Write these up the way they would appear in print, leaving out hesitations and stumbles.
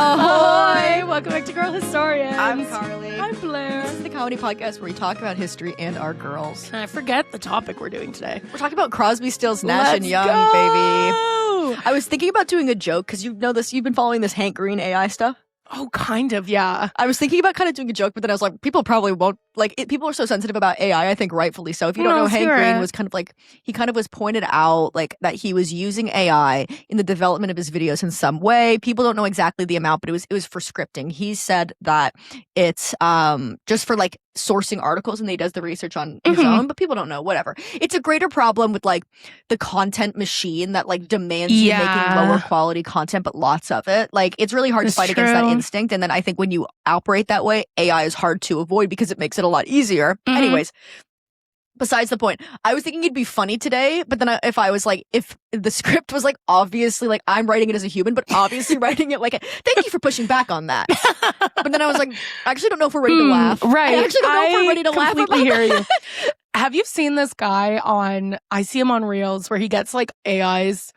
Ahoy! Welcome back to Girl Historians. I'm Carly. I'm Blair. This is the comedy podcast where we talk about history and our girls. And I forget the topic we're doing today. We're talking about Crosby, Stills, Nash, and Young, go! baby. I was thinking about doing a joke because you know this. You've been following this Hank Green AI stuff. Oh, kind of, yeah. I was thinking about kind of doing a joke, but then I was like, people probably won't like it. People are so sensitive about AI. I think rightfully so. If you don't know, Hank Green was kind of like he kind of was pointed out like that he was using AI in the development of his videos in some way. People don't know exactly the amount, but it was for scripting. He said that it's just for like sourcing articles, and he does the research on his own, but people don't know. Whatever. It's a greater problem with like the content machine that like demands you making lower quality content, but lots of it. Like it's really hard to fight against that instinct. And then I think when you operate that way, AI is hard to avoid because it makes it a lot easier. Anyways, besides the point, I was thinking it'd be funny today, but then if the script was like obviously like I'm writing it as a human, but obviously writing it like thank you for pushing back on that. But then I was like, I actually don't know if we're ready to laugh. Right. I actually don't know if we're ready to laugh. I completely hear you. Have you seen this guy I see him on Reels where he gets like AIs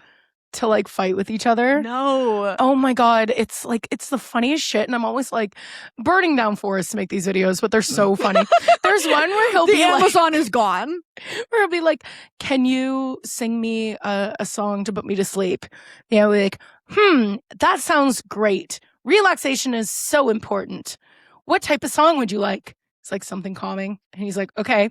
to like fight with each other? No. Oh my God. It's the funniest shit. And I'm always like burning down forests to make these videos, but they're so funny. There's one where he'll be Amazon is gone. Where he'll be like, can you sing me a song to put me to sleep? You know, like, that sounds great. Relaxation is so important. What type of song would you like? It's like something calming. And he's like, okay.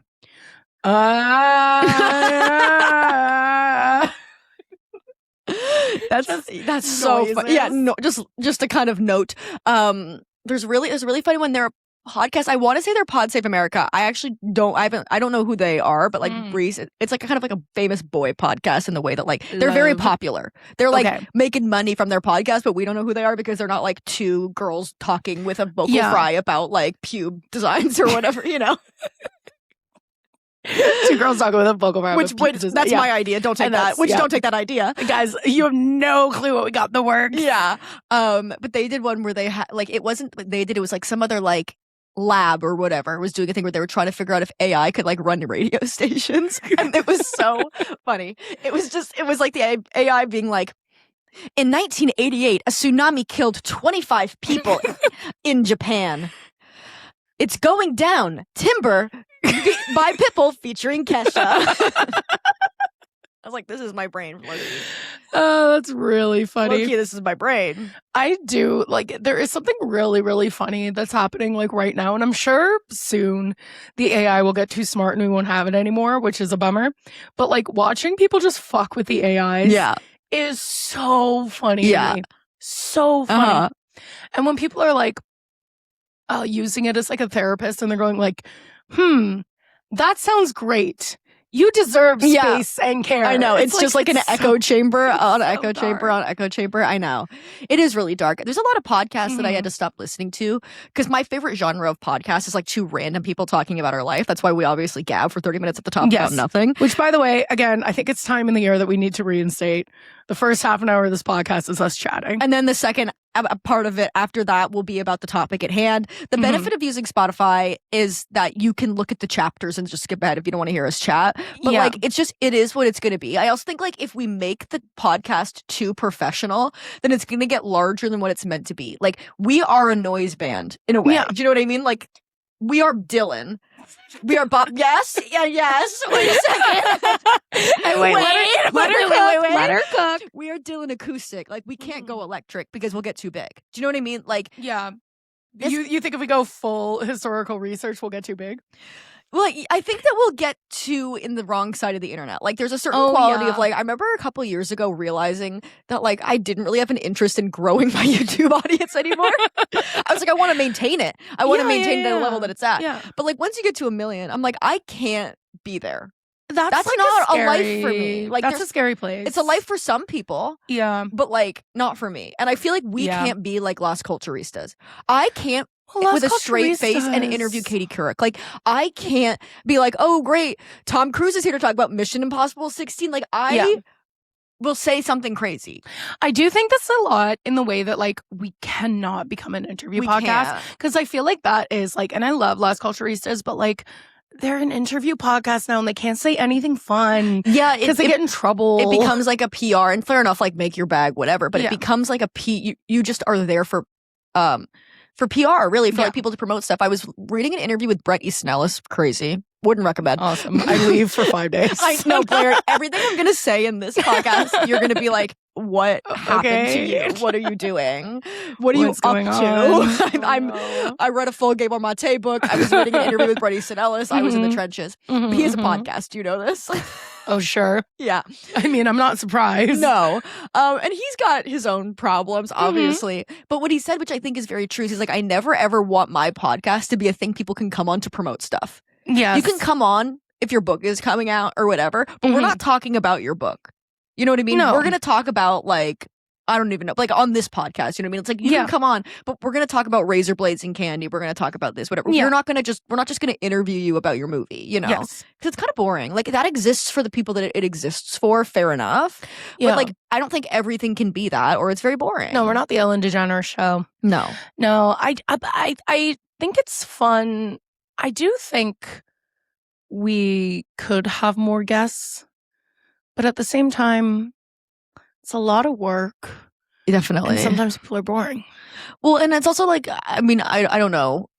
That's so funny. Yeah, no, just a kind of note. There's a really funny one. They're a podcast. I want to say they're Pod Save America. I actually don't. I don't know who they are, but like Reese, it's like kind of like a famous boy podcast in the way that like they're very popular. They're like making money from their podcast, but we don't know who they are because they're not like two girls talking with a vocal fry about like pube designs or whatever, you know. Two girls talking with a vocal fry. Which that's my idea. Don't take that. Don't take that idea, guys. You have no clue what we got in the works. Yeah. But they did one where they had like it wasn't what they did. It was like some other like lab or whatever was doing a thing where they were trying to figure out if AI could like run radio stations, and it was so funny. It was like the AI being like, in 1988, a tsunami killed 25 people in Japan. It's going down. Timber by Pitbull featuring Kesha. I was like, this is my brain. Oh, that's really funny. Low-key, this is my brain. I do. Like, there is something really, really funny that's happening like right now. And I'm sure soon the AI will get too smart and we won't have it anymore, which is a bummer. But like watching people just fuck with the AIs is so funny to me. So funny. And when people are like using it as like a therapist and they're going like, that sounds great. You deserve space and care. I know. It's just like an echo chamber on echo chamber on echo chamber. I know. It is really dark. There's a lot of podcasts that I had to stop listening to because my favorite genre of podcast is like two random people talking about our life. That's why we obviously gab for 30 minutes at the top about nothing. Which, by the way, again, I think it's time in the year that we need to reinstate. The first half an hour of this podcast is us chatting. And then the second part of it after that will be about the topic at hand. The benefit of using Spotify is that you can look at the chapters and just skip ahead if you don't want to hear us chat. But like, it is what it's going to be. I also think like if we make the podcast too professional, then it's going to get larger than what it's meant to be. Like we are a noise band in a way. Do you know what I mean? Like we are Dylan. We are Bob. Yes. Yes. Wait a second. Let her cook. We are Dylan acoustic. Like we can't go electric because we'll get too big. Do you know what I mean? Like, you think if we go full historical research, we'll get too big? Well, I think that we'll get too in the wrong side of the internet. Like, there's a certain quality of like, I remember a couple years ago realizing that like I didn't really have an interest in growing my YouTube audience anymore. I was like, I want to maintain it. I want to maintain it at a level that it's at. Yeah. But like once you get to 1 million, I'm like, I can't be there. That's like not a life for me. Like that's a scary place. It's a life for some people. Yeah. But like not for me. And I feel like we can't be like Las Culturistas. I can't with a straight face and interview Katie Couric. Like I can't be like, oh great, Tom Cruise is here to talk about Mission Impossible 16. Like I will say something crazy. I do think that's a lot in the way that like we cannot become an interview podcast because I feel like that is like, and I love Las Culturistas, but like they're an interview podcast now and they can't say anything fun. Yeah. Because they get in trouble. It becomes like a PR, and fair enough, like make your bag, whatever. But it becomes like you just are there for for PR, really, for Yeah. like people to promote stuff. I was reading an interview with Bret Easton Ellis. Crazy. Wouldn't recommend. Awesome. I leave for 5 days. I know, Blair. Everything I'm going to say in this podcast, you're going to be like, what happened to you? What are you doing? What are What's you going up on? to? I read a full Gabriel Mate book. I was reading an interview with Bret Easton Ellis. I was in the trenches. He has a podcast. Do you know this? Oh, sure. Yeah. I mean, I'm not surprised. No. And he's got his own problems, obviously. But what he said, which I think is very true, is he's like, I never ever want my podcast to be a thing people can come on to promote stuff. Yes. You can come on if your book is coming out or whatever, but we're not talking about your book. You know what I mean? No. We're going to talk about, like, I don't even know, like on this podcast, you know what I mean? It's like, you can come on, but we're going to talk about razor blades and candy. We're going to talk about this, whatever. We're not just going to interview you about your movie, you know? Yes. Because it's kind of boring. Like, that exists for the people that it exists for, fair enough. But, like, I don't think everything can be that, or it's very boring. No, we're not the Ellen DeGeneres show. No. No, I think it's fun. I do think we could have more guests, but at the same time, it's a lot of work. Definitely. And sometimes people are boring. Well, and it's also like, I mean, I don't know.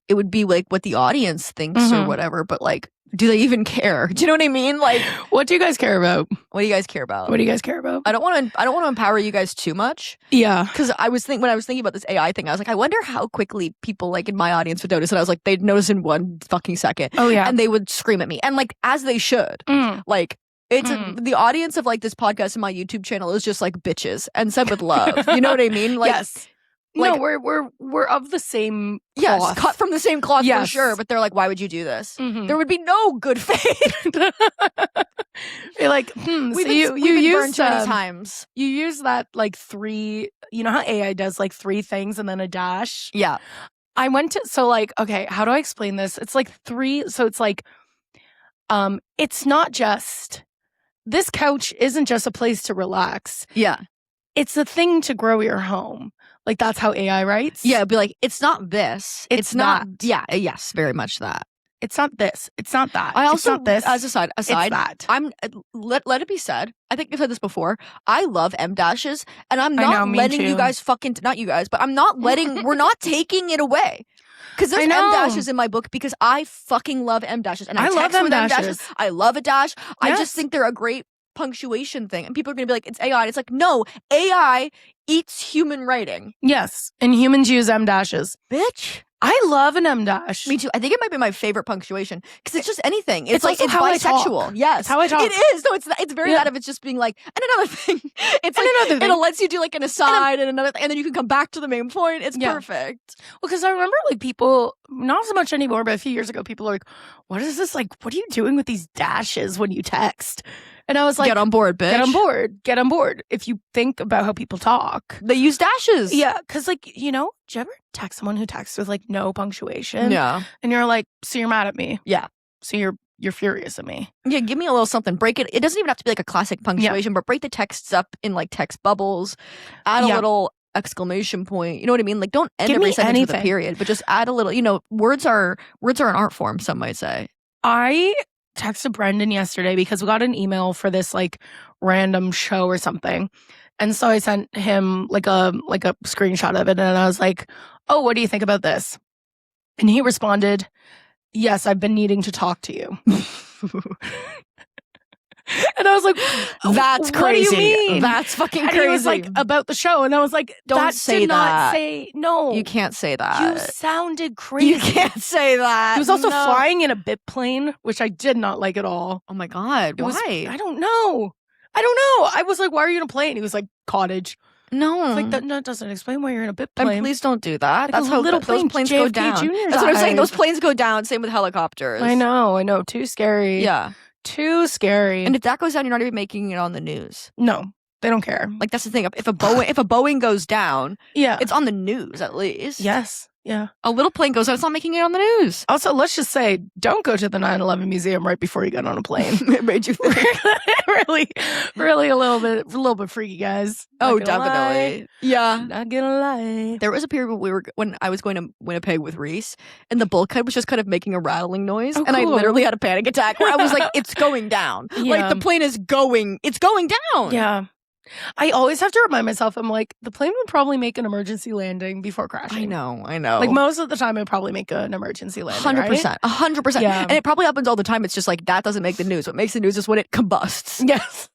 It would be like what the audience thinks or whatever, but like, do they even care? Do you know what I mean? Like, what do you guys care about? What do you guys care about? What do you guys care about? I don't want to empower you guys too much. Yeah. Because when I was thinking about this AI thing, I was like, I wonder how quickly people like in my audience would notice. And I was like, they'd notice in 1 fucking second. Oh, yeah. And they would scream at me. And like, as they should. Like, it's the audience of like this podcast and my YouTube channel is just like bitches and said with love. You know what I mean? Like, yes. Like, no, we're of the same cloth. Yes, cut from the same cloth for sure. But they're like, why would you do this? There would be no good faith. You're like, we've so been you burned use too many times. You use that like 3. You know how AI does like 3 things and then a dash. Yeah, I went to okay. How do I explain this? It's like 3. So it's like, it's not just. This couch isn't just a place to relax. Yeah. It's a thing to grow your home. Like, that's how AI writes. Yeah, it'd be like, it's not this. It's not. Yeah, yes, very much that. It's not this. It's not that. I also, it's not this. As aside, it's that. Let it be said, I think I've said this before, I love M dashes, and I'm not letting you guys not you guys, but I'm not letting, we're not taking it away. Because there's M dashes in my book because I fucking love M dashes. And I love M dashes. I love a dash. Yes. I just think they're a great punctuation thing. And people are going to be like, it's AI. And it's like, no, AI eats human writing. Yes. And humans use M dashes. Bitch. I love an M dash. Me too. I think it might be my favorite punctuation because it's just anything. It's like, it's how bisexual. Yes. It's how I talk. It is. No, it's very that of it's just being like, and another thing. It's like, another thing. It lets you do like an aside and another thing, and then you can come back to the main point. It's perfect. Well, because I remember like people, not so much anymore, but a few years ago, people are like, what is this? Like, what are you doing with these dashes when you text? And I was like, get on board, bitch. Get on board. Get on board. If you think about how people talk. They use dashes. Yeah. Because like, you know, do you ever text someone who texts with like no punctuation? Yeah. And you're like, so you're mad at me? Yeah. So you're furious at me. Yeah, give me a little something. Break it. It doesn't even have to be like a classic punctuation, but break the texts up in like text bubbles. Add a little exclamation point. You know what I mean? Like, don't end every sentence with a period, but just add a little, you know, words are an art form, some might say. I texted Brendan yesterday because we got an email for this like random show or something. And so I sent him like a screenshot of it and I was like, oh, what do you think about this? And he responded, yes, I've been needing to talk to you. And I was like, that's crazy. What do you mean? That's fucking crazy. And he was like, about the show. And I was like, don't say that. Not say, no. You can't say that. You sounded crazy. You can't say that. He was also flying in a bit plane, which I did not like at all. Oh my God. Why? I don't know. I was like, why are you in a plane? He was like, cottage. No. Like, that doesn't explain why you're in a bit plane. And please don't do that. Like that's how little those planes JFK go down. Jr.'s That's what I'm saying. Those planes go down. Same with helicopters. I know. Too scary. Yeah. Too scary. And if that goes down, you're not even making it on the news. No, they don't care. Like, that's the thing. If a Boeing goes down, yeah, it's on the news at least. Yes. Yeah. A little plane goes out, it's not making it on the news. Also, let's just say, don't go to the 9/11 museum right before you get on a plane. It made you think. really a little bit freaky, guys. Oh, definitely. Lie. Yeah. Not gonna lie. There was a period when I was going to Winnipeg with Reese, and the bulkhead was just kind of making a rattling noise, and I literally had a panic attack where I was like, "It's going down! Yeah. Like the plane is going, it's going down!" Yeah. I always have to remind myself, I'm like, the plane would probably make an emergency landing before crashing. I know. Like most of the time, it'd probably make an emergency landing. 100%. 100%. Yeah. And it probably happens all the time. It's just like that doesn't make the news. What makes the news is when it combusts. Yes.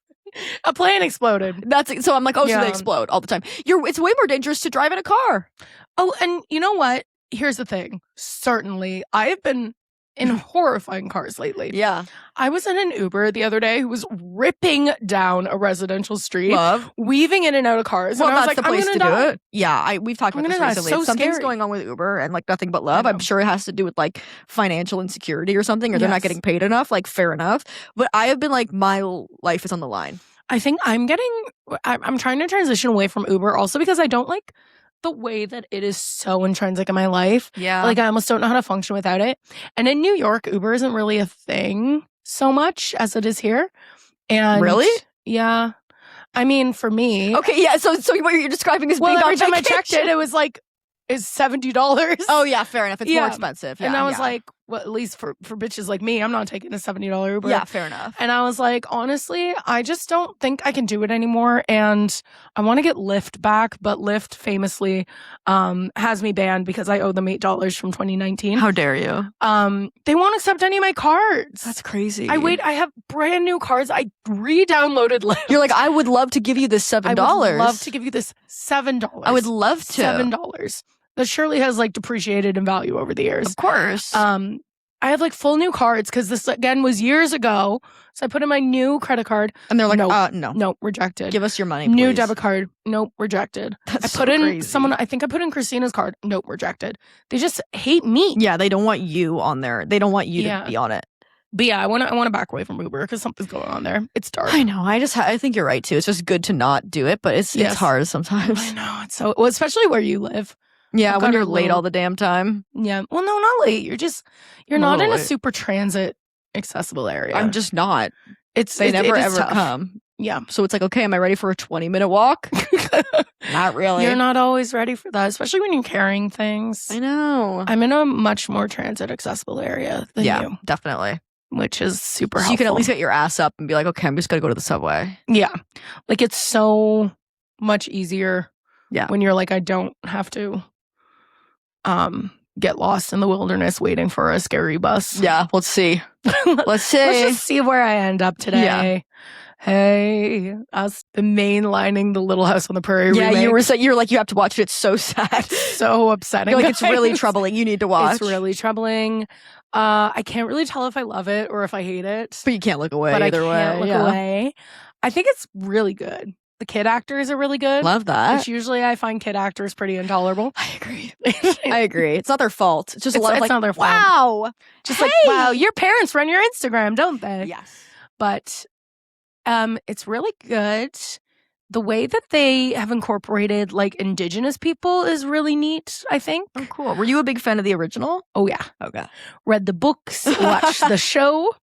A plane exploded. So I'm like, so they explode all the time. It's way more dangerous to drive in a car. Oh, and you know what? Here's the thing. Certainly, I have been in horrifying cars lately. Yeah. I was in an Uber the other day who was ripping down a residential street, weaving in and out of cars. Well, and I was that's like, the place to do it. Yeah, we've talked about this recently. So Something's scary. going on with Uber and like nothing but love. I'm sure it has to do with like financial insecurity or something, or they're not getting paid enough. Like, fair enough. But I have been like, my life is on the line. I think I'm trying to transition away from Uber also because I don't like the way that it is so intrinsic in my life. Yeah. Like, I almost don't know how to function without it. And in New York, Uber isn't really a thing so much as it is here. And really? Yeah. I mean, for me. Okay, yeah. So what you're describing is being on every time vacation. I checked it, it was like, is $70. Oh, yeah, fair enough. It's more expensive. Yeah, and I was like, well, at least for bitches like me, I'm not taking a $70 Uber. Yeah, fair enough. And I was like, honestly, I just don't think I can do it anymore. And I want to get Lyft back, but Lyft famously has me banned because I owe them $8 from 2019. How dare you? They won't accept any of my cards. That's crazy. I have brand new cards. I re-downloaded Lyft. You're like, I would love to give you this $7. I would love to give you this $7. I would love to. $7. That surely has like depreciated in value over the years. Of course. I have like full new cards because this again was years ago. So I put in my new credit card. And they're like, no, rejected. Give us your money, please. New debit card. Nope, rejected. That's I put in crazy. I think I put in Christina's card. Nope, rejected. They just hate me. Yeah, they don't want you on there. They don't want you to be on it. But yeah, I want to back away from Uber because something's going on there. It's dark. I know. I think you're right too. It's just good to not do it, but it's hard sometimes. I know. It's so especially where you live. Yeah, when you're late all the damn time. Yeah. Well, no, not late. You're not in a super transit accessible area. I'm just not. They never ever tough. come. Yeah. So it's like, okay, am I ready for a 20-minute walk? Not really. You're not always ready for that, especially when you're carrying things. I know. I'm in a much more transit accessible area than you. Definitely. Which is super helpful. You can at least get your ass up and be like, okay, I'm just going to go to the subway. Yeah. Like, it's so much easier when you're like, I don't have to get lost in the wilderness waiting for a scary bus. Yeah, let's see. Let's just see where I end up today. Yeah. Hey, us the mainlining the Little House on the Prairie remake. You're like, you have to watch it. It's so sad. So upsetting. You're like, it's really troubling. You need to watch. It's really troubling. I can't really tell if I love it or if I hate it. But you can't look away either way. I can't look away. I think it's really good. The kid actors are really good. Love that. Which usually I find kid actors pretty intolerable. I agree. I agree. It's not their fault. It's just a lot of like, not their fault. Wow. Just like, wow, your parents run your Instagram, don't they? Yes. But it's really good. The way that they have incorporated like indigenous people is really neat, I think. Oh, cool. Were you a big fan of the original? Oh, yeah. Okay. Read the books, watched the show.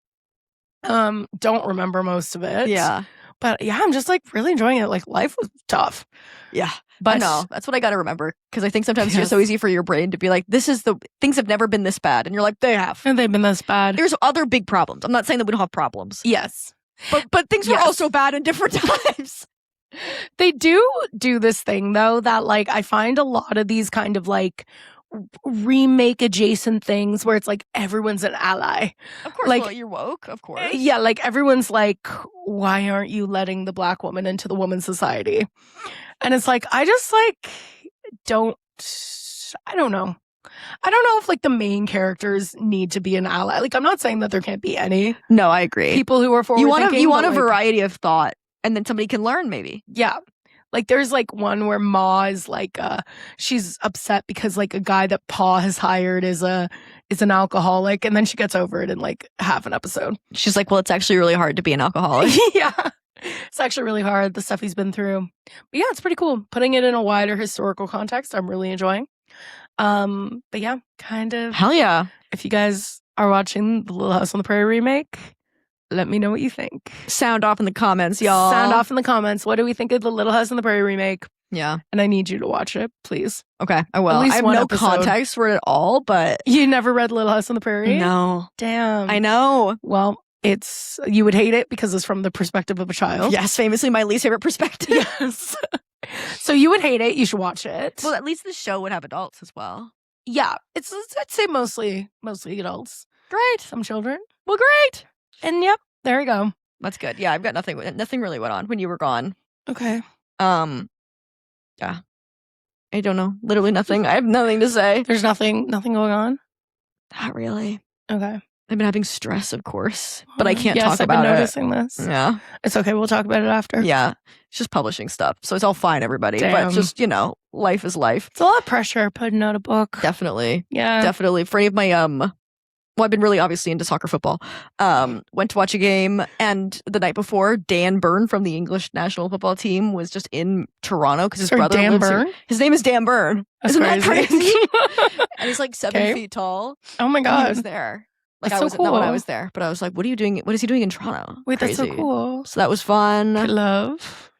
Don't remember most of it. Yeah. But yeah, I'm just like really enjoying it. Like, life was tough. Yeah. But no, that's what I got to remember. Because I think sometimes it's just so easy for your brain to be like, things have never been this bad. And you're like, they have. And they've been this bad. There's other big problems. I'm not saying that we don't have problems. Yes. But things were also bad in different times. They do this thing, though, that like I find a lot of these kind of like remake adjacent things where it's like everyone's an ally. Of course, like, well, you're woke, of course. Yeah, like everyone's like, why aren't you letting the black woman into the woman's society? And it's like, I just like I don't know. I don't know if like the main characters need to be an ally. Like, I'm not saying that there can't be any. No, I agree. People who are forward thinking. You want a variety of thought, and then somebody can learn maybe. Yeah. Like, there's like one where Ma is like, she's upset because like a guy that Pa has hired is an alcoholic, and then she gets over it in like half an episode. She's like, well, it's actually really hard to be an alcoholic. Yeah. It's actually really hard, the stuff he's been through. But yeah, it's pretty cool. Putting it in a wider historical context, I'm really enjoying. But yeah, kind of. Hell yeah. If you guys are watching the Little House on the Prairie remake, let me know what you think. Sound off in the comments, y'all. Sound off in the comments. What do we think of the Little House on the Prairie remake? Yeah. And I need you to watch it, please. Okay, I will. At least I have one no episode. context for it at all, but... You never read Little House on the Prairie? No. Damn. I know. Well, you would hate it because it's from the perspective of a child. Yes, famously my least favorite perspective. Yes. So you would hate it. You should watch it. Well, at least the show would have adults as well. Yeah, I'd say mostly adults. Great. Some children. Well, great. And yep, there we go. That's good. Yeah, I've got nothing. Nothing really went on when you were gone. Okay. Yeah. I don't know. Literally nothing. I have nothing to say. There's nothing going on? Not really. Okay. I've been having stress, of course, but I can't yes, talk about it. I've been noticing this. Yeah. It's okay. We'll talk about it after. Yeah. It's just publishing stuff. So it's all fine, everybody. Damn. But just, life is life. It's a lot of pressure putting out a book. Definitely. Yeah. Definitely. For any of my, well, I've been really obviously into soccer football. Went to watch a game, and the night before, Dan Byrne from the English national football team was just in Toronto because his brother Dan lives Byrne? here. His name is Dan Byrne. That's Isn't crazy. that crazy? And he's like 7 feet tall. Oh my And God. he was there. Like That's I was so cool. not when I was there, but I was like, what are you doing? What is he doing in Toronto? Wait, Crazy. that's so cool. So that was fun. Good love.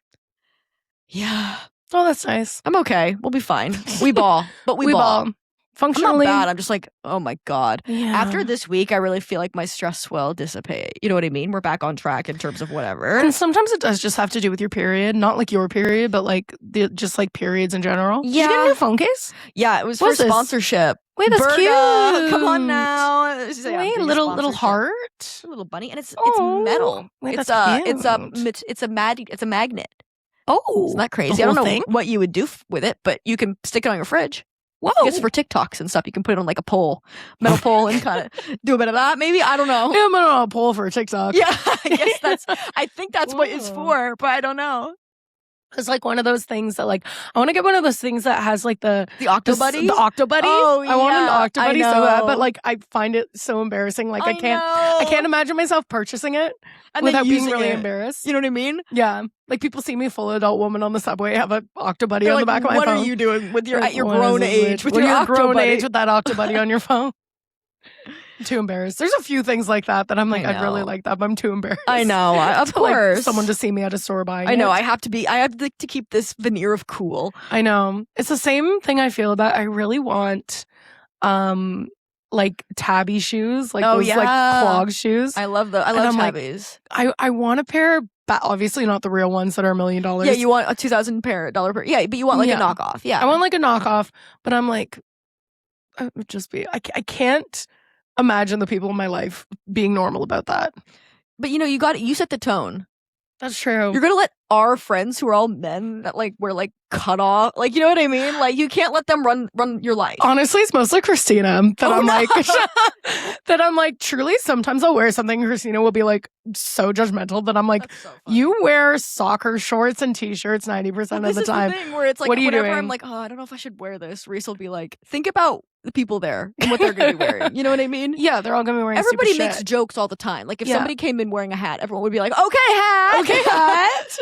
Yeah. Oh, that's nice. I'm okay. We'll be fine. We ball, but we ball. I'm Functionally. not bad. I'm just like, oh my God. Yeah. After this week, I really feel like my stress will dissipate. You know what I mean? We're back on track in terms of whatever. And sometimes it does just have to do with your period. Not like your period, but like just like periods in general. Did you get a new phone case? Yeah, it was for What's this? sponsorship. Wait, that's Berta, cute. come on now. She's like, Wait, big little sponsorship. heart. A little bunny, and it's Oh, metal. wait, it's that's it's a magnet. Oh, Isn't that crazy? the I don't know whole thing? what you would do with it, but you can stick it on your fridge. Whoa. I guess for TikToks and stuff, you can put it on like a pole, metal pole, and kind of do a bit of that. Maybe I don't know. Yeah, I'm on a poll for TikTok. Yeah, I guess I think that's what it's Whoa. for, but I don't know. It's like one of those things that like I want to get one of those things that has like the Octobuddy. The Octobuddy. Oh, I want an yeah, Octobuddy I so bad, know. but like I find it so embarrassing. Like I can't know. imagine myself purchasing it And then without being using really it. embarrassed. You know what I mean? Yeah. Like people see me full adult woman on the subway, have an Octobuddy They're on like, the back of my what phone. are you doing with your Like, at your what grown is this age bitch? with When your you're grown Octobuddy? age with that Octobuddy on your phone? I'm too embarrassed. There's a few things like that I'm like, I I'd really know. like that, but I'm too embarrassed. I know, of to, like, course. someone to see me at a store buying I know. it. I have to keep this veneer of cool. I know. It's the same thing I feel about I really want like tabby shoes, like Oh, those like yeah. clog shoes. I love I'm like, tabbies. I want a pair, but obviously not the real ones that are $1 million. Yeah, you want a $2,000 pair. Yeah, but you want like Yeah. a knockoff. Yeah, I want like a knockoff, but I'm like, it would just be I can't imagine the people in my life being normal about that. But you set the tone. That's true. You're gonna let our friends who are all men that like wear like cut off, like you know what I mean? Like you can't let them run your life. Honestly, it's mostly Christina that Oh, I'm no. like that I'm like truly sometimes I'll wear something and Christina will be like so judgmental that I'm like, That's so funny. you wear soccer shorts and t-shirts 90% Well, of this the is time. the thing where it's like What are you whenever doing? I'm like, oh, I don't know if I should wear this. Reese will be like, think about the people there and what they're gonna be wearing. You know what I mean? Yeah, they're all gonna be wearing Everybody stupid makes shit. jokes all the time. Like if Yeah. somebody came in wearing a hat, everyone would be like, okay, hat. Okay, hat.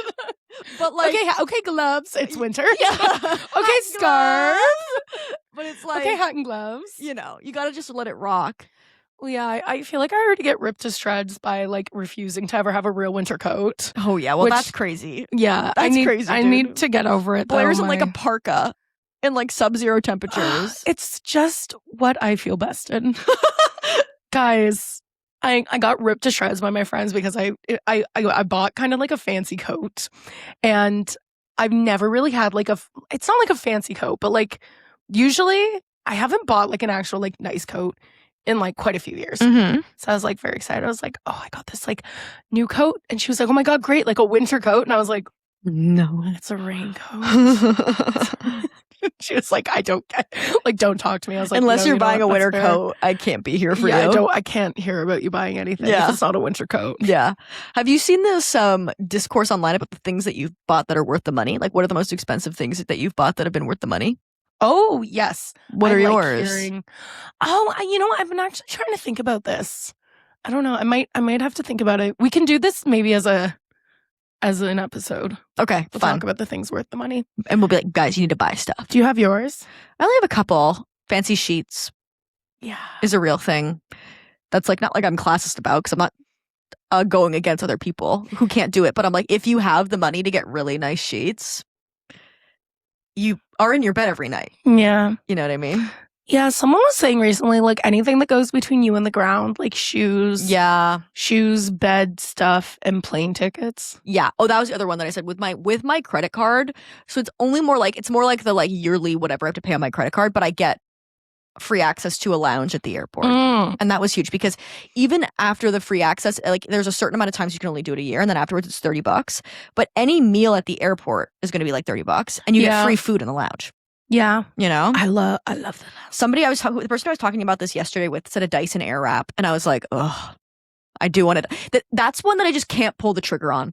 But like okay, gloves. It's winter. yeah. Okay, Hat, scarf. gloves. But it's like Okay, hat and gloves. you gotta just let it rock. Well, yeah, I feel like I already get ripped to shreds by like refusing to ever have a real winter coat. Oh yeah, well Which- that's crazy. Yeah, I That's need crazy, I dude. need to get over it. Blair's though, in like a my- parka in like sub-zero temperatures. It's just what I feel best in. Guys, I got ripped to shreds by my friends because I bought kind of like a fancy coat, and I've never really had like it's not like a fancy coat, but like usually I haven't bought like an actual like nice coat in like quite a few years. Mm-hmm. So I was like very excited. I was like, oh, I got this like new coat, and she was like, oh my God, great, like a winter coat, and I was like, No. it's a raincoat. She was like, I don't get, like, don't talk to me. I was like, Unless no, you're you know buying a what? winter That's fair. coat, I can't be here for Yeah, you. I can't hear about you buying anything Yeah. if it's not a winter coat. Yeah. Have you seen this discourse online about the things that you've bought that are worth the money? Like, what are the most expensive things that you've bought that have been worth the money? Oh, yes. What I are like yours? You know what? I've been actually trying to think about this. I don't know. I might have to think about it. We can do this maybe as an episode. Okay, We'll fun. talk about the things worth the money. And we'll be like, guys, you need to buy stuff. Do you have yours? I only have a couple. Fancy sheets Yeah. is a real thing. That's like not like I'm classist about because I'm not going against other people who can't do it. But I'm like, if you have the money to get really nice sheets, you are in your bed every night. Yeah. You know what I mean? Yeah, someone was saying recently, like anything that goes between you and the ground, like shoes, bed stuff, and plane tickets. Yeah. Oh, that was the other one that I said with my credit card. So it's more like the like yearly whatever I have to pay on my credit card, but I get free access to a lounge at the airport. And that was huge because even after the free access, like there's a certain amount of times you can only do it a year, and then afterwards it's $30. But any meal at the airport is going to be like $30, and you get free food in the lounge. Yeah. You know? I love that. The person I was talking about this yesterday with said a Dyson Airwrap, and I was like, ugh, I do want it. That's one that I just can't pull the trigger on.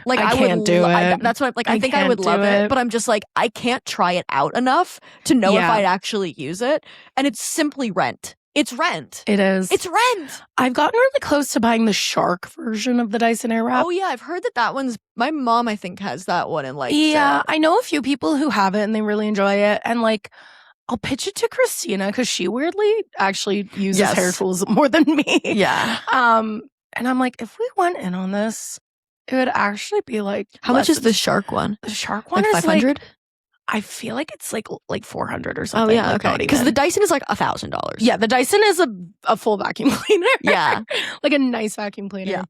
Like I can't do it. That's what I think I would love it, but I'm just like, I can't try it out enough to know if I'd actually use it. And it's simply rent. It's rent. It is. It's rent. I've gotten really close to buying the Shark version of the Dyson Airwrap. Oh yeah, I've heard that one's. My mom, I think, has that one, and like. Yeah, I know a few people who have it and they really enjoy it, and like, I'll pitch it to Christina because she weirdly actually uses hair tools more than me. Yeah. And I'm like, if we went in on this, it would actually be like. How much is the Shark one? The Shark one like is 500. I feel like it's like 400 or something. Oh yeah, okay. Because the Dyson is like $1,000. Yeah, the Dyson is a full vacuum cleaner. Yeah, like a nice vacuum cleaner. Yeah.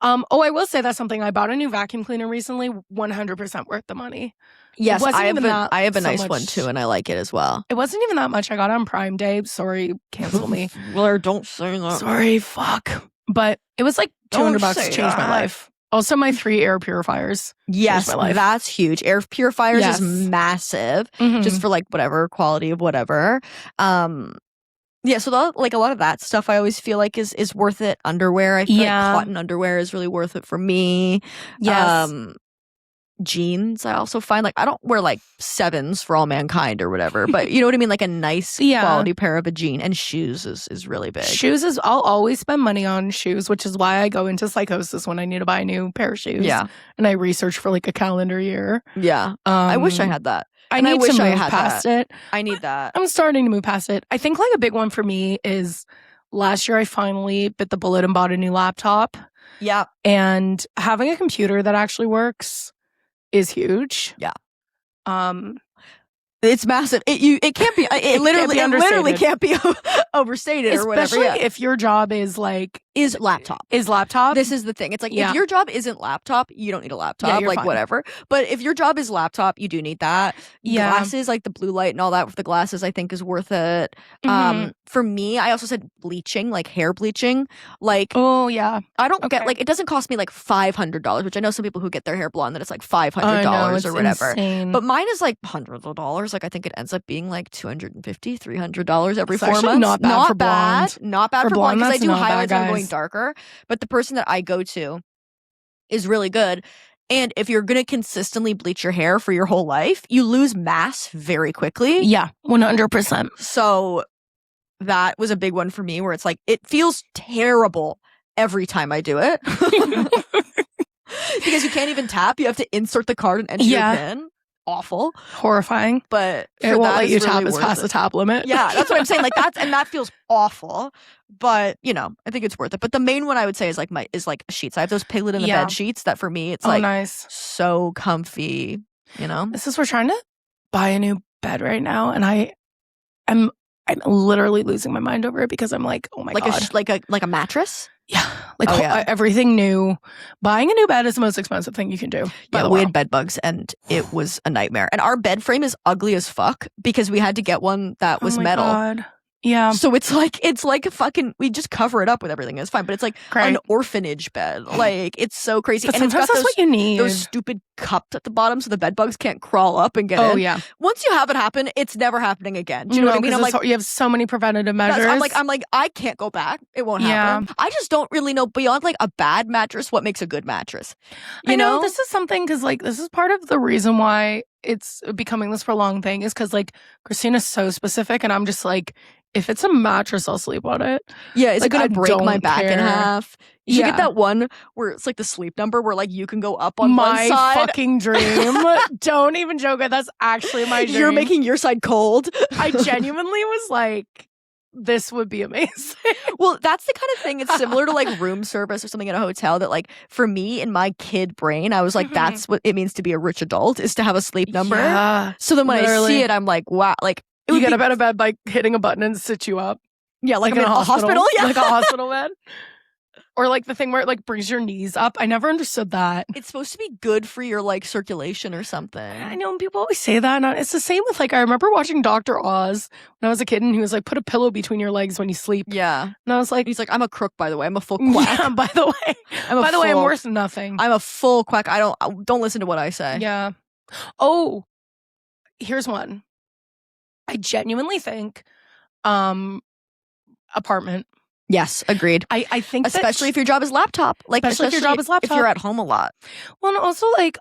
Oh, I will say that's something. I bought a new vacuum cleaner recently. 100% worth the money. Yes, I have a nice one too, and I like it as well. It wasn't even that much. I got it on Prime Day. Sorry, cancel me. Well, don't say that. Sorry, fuck. But it was like $200 to change my life. Also, my 3 air purifiers. Yes, that's huge. Air purifiers is massive, just for like whatever quality of whatever. Yeah, so like a lot of that stuff I always feel like is worth it. Underwear, I feel like cotton underwear is really worth it for me. Yes. Jeans, I also find like I don't wear like 7s for all mankind or whatever, but you know what I mean, like a nice quality pair of a jean. And shoes is really big. I'll always spend money on shoes, which is why I go into psychosis when I need to buy a new pair of shoes. Yeah, and I research for like a calendar year. Yeah, I wish I had that. I need to move past it. I need that. I'm starting to move past it. I think like a big one for me is last year I finally bit the bullet and bought a new laptop. Yeah, and having a computer that actually works is huge. Yeah. It's massive. It can't be. It literally can't be overstated or whatever. Especially if your job is like laptop. This is the thing. It's like if your job isn't laptop, you don't need a laptop. Like fine. Whatever. But if your job is laptop, you do need that. Yeah. Glasses, like the blue light and all that with the glasses, I think is worth it. For me, I also said bleaching, like hair bleaching. Like oh yeah, I don't get like it doesn't cost me like $500, which I know some people who get their hair blonde that it's like $500 or whatever. Insane. But mine is like hundreds of dollars. Like I think it ends up being like $250, $300 every 4 months. Not bad for blonde. Not bad for blonde because I do highlights when I'm going darker. But the person that I go to is really good. And if you're going to consistently bleach your hair for your whole life, you lose mass very quickly. Yeah, 100%. So that was a big one for me where it's like, it feels terrible every time I do it. Because you can't even tap. You have to insert the card and enter your PIN. Awful. Horrifying. But it won't let you tap as past the top limit. Yeah, that's what I'm saying. Like that feels awful. But you know, I think it's worth it. But the main one I would say is like sheets. I have those Piglet in the bed sheets that for me it's like nice. So comfy. You know? We're trying to buy a new bed right now, and I'm literally losing my mind over it because I'm like, oh my god. Like a mattress? Yeah. Everything new. Buying a new bed is the most expensive thing you can do. Yeah, we had bed bugs and it was a nightmare. And our bed frame is ugly as fuck because we had to get one that was metal. God. Yeah. So it's like a fucking, we just cover it up with everything. It's fine. But it's like an orphanage bed. Like, it's so crazy. But and sometimes that's what you need. Those stupid cups at the bottom so the bed bugs can't crawl up and get in. Oh, yeah. Once you have it happen, it's never happening again. Do you know what I mean? I'm like, you have so many preventative measures. I'm like, I can't go back. It won't happen. I just don't really know beyond like a bad mattress what makes a good mattress. You know? This is something because like this is part of the reason why it's becoming this prolonged thing is because like Christina's so specific and I'm just like, if it's a mattress, I'll sleep on it. Yeah, it's like, gonna break my back in half. You should get that one where it's like the sleep number where like you can go up on one side. My fucking dream. Don't even joke it. That's actually my dream. You're making your side cold. I genuinely was like, this would be amazing. Well, that's the kind of thing. It's similar to like room service or something at a hotel that like for me in my kid brain, I was like, that's what it means to be a rich adult is to have a sleep number. Yeah, so then when I see it, I'm like, wow, like You get up out of bed by hitting a button and sit you up. Yeah, like in a hospital. Yeah. Like a hospital bed. Or like the thing where it like brings your knees up. I never understood that. It's supposed to be good for your like circulation or something. I know, and people always say that. And it's the same with like, I remember watching Dr. Oz when I was a kid, and he was like, put a pillow between your legs when you sleep. Yeah. And I was like, he's like, I'm a crook, by the way. I'm a full quack. Yeah, by the way. I'm worth nothing. I'm a full quack. Don't listen to what I say. Yeah. Oh, here's one. I genuinely think apartment. Yes, agreed. I think especially if your job is laptop. Like especially if your job is laptop. If you're at home a lot. Well, and also like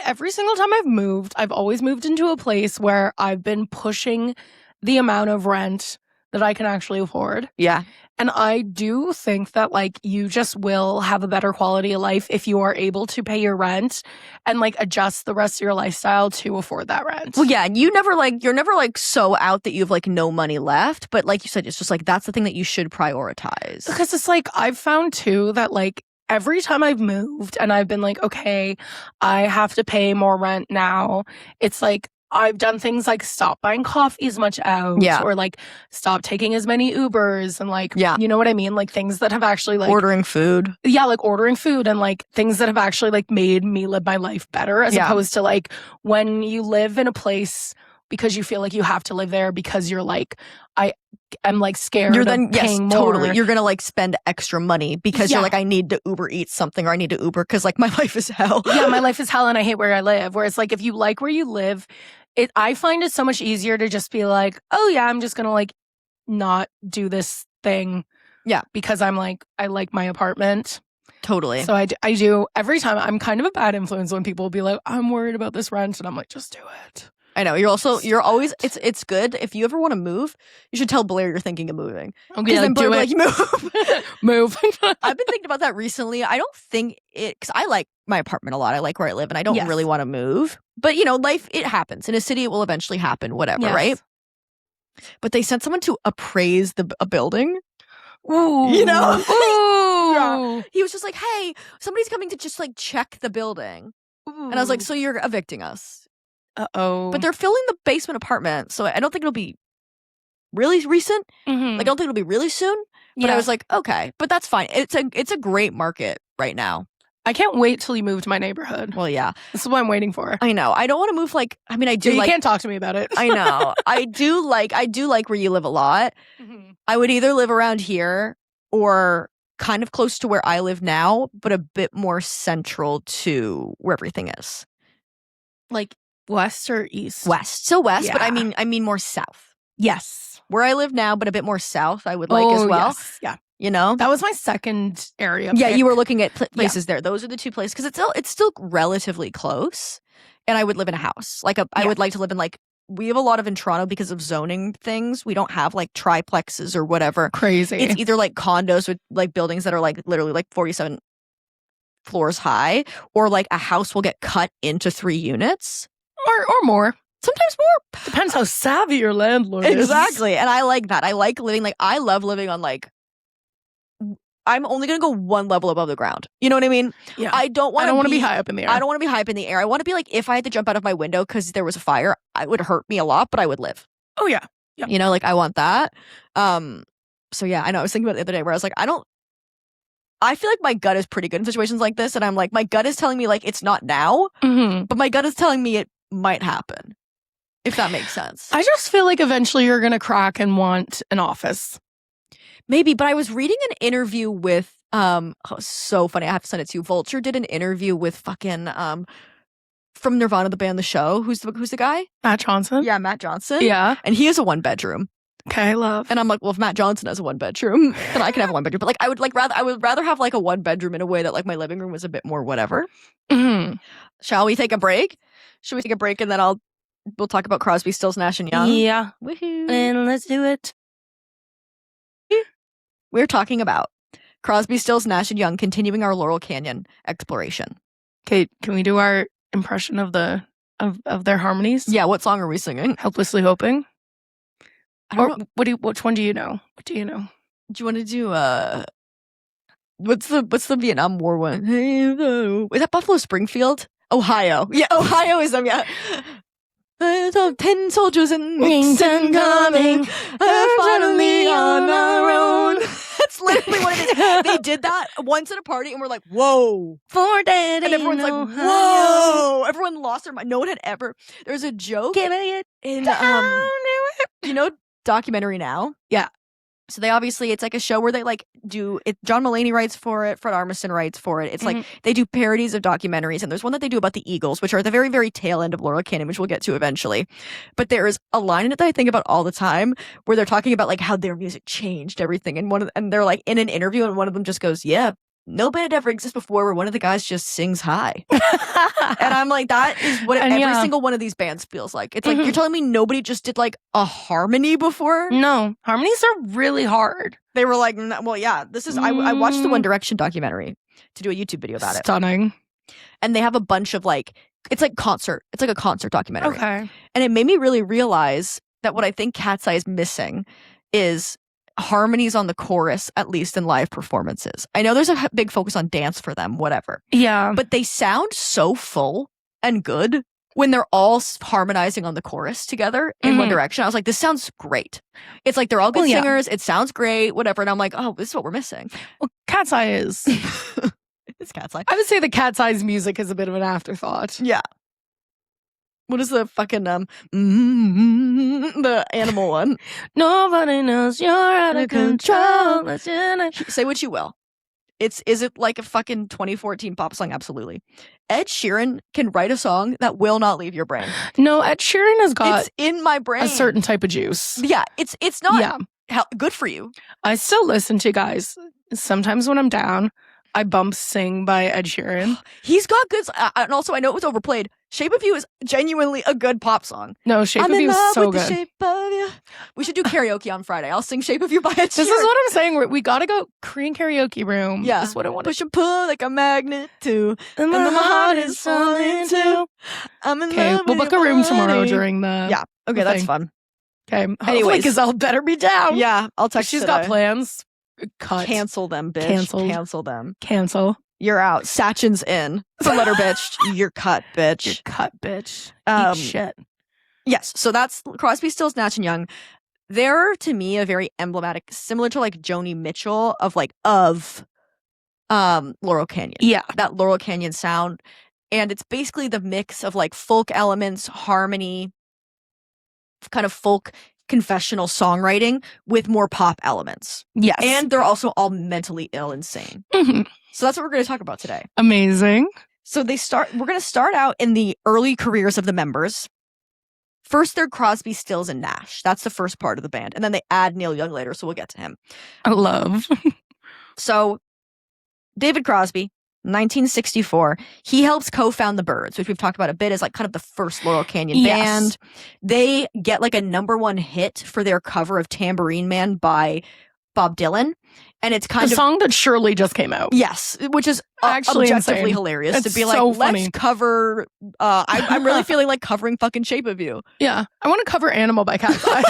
every single time I've moved, I've always moved into a place where I've been pushing the amount of rent that I can actually afford. Yeah. And I do think that like you just will have a better quality of life if you are able to pay your rent and like adjust the rest of your lifestyle to afford that rent. Well, yeah, and you're never like so out that you have like no money left, but like you said, it's just like that's the thing that you should prioritize. Because it's like I've found too that like every time I've moved and I've been like, okay, I have to pay more rent now. It's like I've done things like stop buying coffee as much out, or like stop taking as many Ubers, and like, you know what I mean? Like things that have actually like ordering food. Yeah, like ordering food, and like things that have actually like made me live my life better, as opposed to like when you live in a place because you feel like you have to live there because you're like, I'm like scared of paying more. Totally. You're going to like spend extra money because you're like, I need to Uber eat something, or I need to Uber because like my life is hell. Yeah, my life is hell and I hate where I live. Whereas like if you like where you live, I find it so much easier to just be like, oh yeah, I'm just going to like not do this thing. Yeah. Because I'm like, I like my apartment. Totally. So I do. Every time I'm kind of a bad influence when people will be like, I'm worried about this rent. And I'm like, just do it. I know. You're always, it's good. If you ever want to move, you should tell Blair you're thinking of moving. Okay, like, Blair will be like, move. I've been thinking about that recently. I don't think because I like my apartment a lot. I like where I live and I don't really want to move. But, you know, life, it happens. In a city, it will eventually happen, whatever, right? But they sent someone to appraise a building. Ooh. You know? Ooh. Yeah. He was just like, hey, somebody's coming to just like check the building. Ooh. And I was like, so you're evicting us. Uh-oh. But they're filling the basement apartment, so I don't think it'll be really recent. Mm-hmm. Like, I don't think it'll be really soon. But I was like, okay, but that's fine. It's a great market right now. I can't wait till you move to my neighborhood. Well, yeah. This is what I'm waiting for. I know. I don't want to move like, I mean, I do you like... You can't talk to me about it. I know. I do like where you live a lot. Mm-hmm. I would either live around here or kind of close to where I live now, but a bit more central to where everything is. Like west or east? West. So west, but I mean more south. Yes. Where I live now, but a bit more south, I would like as well. Yes. Yeah. You know? That was my second area. Yeah, you were looking at places there. Those are the two places because it's still relatively close. And I would live in a house. Like I would like to live in like, we have a lot of in Toronto because of zoning things. We don't have like triplexes or whatever. Crazy. It's either like condos with like buildings that are like literally like 47 floors high, or like a house will get cut into 3 units. Or more. Sometimes more. Depends how savvy your landlord is. Exactly. And I like that. I like living like, I love living on like, I'm only going to go 1 level above the ground. You know what I mean? Yeah. I don't want to be high up in the air. I don't want to be high up in the air. I want to be like, if I had to jump out of my window because there was a fire, it would hurt me a lot, but I would live. Oh, yeah. Yeah. You know, like I want that. So yeah, I know. I was thinking about it the other day where I was like, I feel like my gut is pretty good in situations like this. And I'm like, my gut is telling me like, it's not now, but my gut is telling me it might happen. If that makes sense. I just feel like eventually you're going to crack and want an office. Maybe, but I was reading an interview with, so funny. I have to send it to you. Vulture did an interview with fucking, from Nirvana, the band, The Show. Who's the guy? Matt Johnson. Yeah, Matt Johnson. Yeah. And he has a 1-bedroom. Okay, love. And I'm like, well, if Matt Johnson has a 1-bedroom, then I can have a 1-bedroom. But like, I would rather have like a 1-bedroom in a way that like my living room was a bit more whatever. Mm-hmm. Shall we take a break? Should we take a break and then we'll talk about Crosby, Stills, Nash, and Young? Yeah. Woohoo. And let's do it. We're talking about Crosby, Stills, Nash, and Young continuing our Laurel Canyon exploration. Okay, can we do our impression of their harmonies? Yeah, what song are we singing? Helplessly Hoping. I don't know. Which one do you know? What do you know? Do you want to do what's the Vietnam War one? Is that Buffalo Springfield? Ohio. Yeah, Ohio is them, yeah. 10 soldiers and Nixon coming, finally on our own. That's literally what it is. They did that once at a party and we're like, whoa. For daddy, and everyone's like, whoa. Everyone lost their mind. No one had ever. There's a joke in, Documentary Now? Yeah. So they obviously, it's like a show where they like do it. John Mulaney writes for it. Fred Armisen writes for it. It's like they do parodies of documentaries. And there's one that they do about the Eagles, which are at the very, very tail end of Laurel Canyon, which we'll get to eventually. But there is a line in it that I think about all the time where they're talking about like how their music changed everything. And they're like in an interview and one of them just goes, yeah, no band ever existed before where one of the guys just sings high. And I'm like, that is what every single one of these bands feels like. It's like, you're telling me nobody just did like a harmony before? No, harmonies are really hard. They were like, well, yeah, this is, I watched the One Direction documentary to do a YouTube video about it. Stunning. And they have a bunch of like, it's like a concert documentary. Okay. And it made me really realize that what I think Cat's Eye is missing is harmonies on the chorus, at least in live performances. I know there's a big focus on dance for them, whatever. Yeah. But they sound so full and good when they're all harmonizing on the chorus together in One Direction. I was like, this sounds great. It's like they're all good singers. It sounds great, whatever. And I'm like, oh, this is what we're missing. Well, Cat's Eye is. It's Cat's Eye. I would say the Cat's Eye's music is a bit of an afterthought. Yeah. What is the fucking the animal one? Nobody knows you're out of control. Say what you will. Is it like a fucking 2014 pop song? Absolutely. Ed Sheeran can write a song that will not leave your brain. No, Ed Sheeran has got it's in my brain. A certain type of juice. Yeah, it's not good for you. I still listen to, guys. Sometimes when I'm down, I bump Sing by Ed Sheeran. He's got good, and also I know it was overplayed. Shape of You is genuinely a good pop song. No, Shape of You is so good. The shape of you. We should do karaoke on Friday. I'll sing Shape of You by Ed Sheeran. This is what I'm saying. We gotta go Korean karaoke room. Yeah. That's what I want. Push and pull like a magnet too. And my heart is falling too. I'm in love. We'll book a room tomorrow during the. Yeah. Okay, that's fun. Okay. Anyway, Gazelle better be down. Yeah, I'll text. She's got plans. Cut. Cancel them, bitch. Cancel them. Cancel. You're out. Sachin's in. For letter bitch. You're cut, bitch. You're cut, bitch. Eat shit. Yes. So that's Crosby, Stills, Nash and Young. They're to me a very emblematic, similar to like Joni Mitchell of Laurel Canyon. Yeah. That Laurel Canyon sound. And it's basically the mix of like folk elements, harmony, kind of folk confessional songwriting with more pop elements. Yes. And they're also all mentally ill and sane. So that's what we're going to talk about today. Amazing. So we're going to start out in the early careers of the members. First, they're Crosby, Stills, and Nash. That's the first part of the band. And then they add Neil Young later, so we'll get to him. I love. So David Crosby, 1964, he helps co-found the Byrds, which we've talked about a bit as like kind of the first Laurel Canyon band. They get like a #1 hit for their cover of Tambourine Man by Bob Dylan. And it's kind of a song that surely just came out. Yes, which is actually objectively hilarious to be like, so let's cover. I'm really feeling like covering fucking Shape of You. Yeah, I want to cover Animal by Cat's Eye.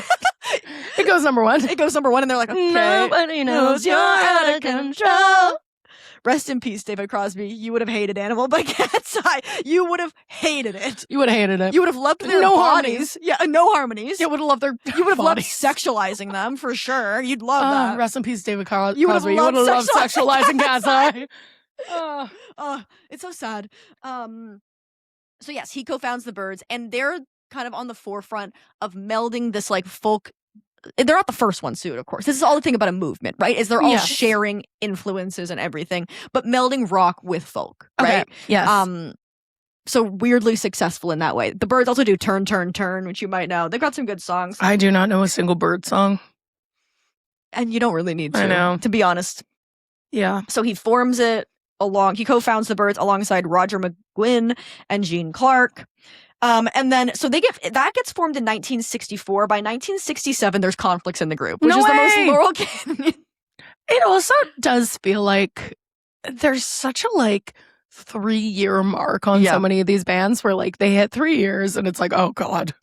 It goes #1. It goes #1, and they're like, okay, nobody knows you're out of control. Rest in peace, David Crosby. You would have hated Animal by Cat's Eye. You would have hated it. You would have hated it. You would have loved their bodies. Harmonies. Yeah, no harmonies. You would have loved their You would have loved sexualizing them, for sure. You'd love that. Rest in peace, David Crosby. You would have loved sexualizing Cat's Eye. It's so sad. So yes, he co-founds the Byrds, and they're kind of on the forefront of melding this like folk. They're not the first ones to do it, of course. This is all the thing about a movement, right? Is they're all sharing influences and everything, but melding rock with folk, right? Okay. Yes. So weirdly successful in that way. The Byrds also do Turn, Turn, Turn, which you might know. They've got some good songs. I do not know a single Byrd song. And you don't really need to, I know. To be honest. Yeah. So he forms it he co-founds the Byrds alongside Roger McGuinn and Gene Clark. And then, so that gets formed in 1964. By 1967, there's conflicts in the group, which is the most Laurel Canyon. It also does feel like there's such a like 3-year mark on so many of these bands where like they hit 3 years and it's like, oh God.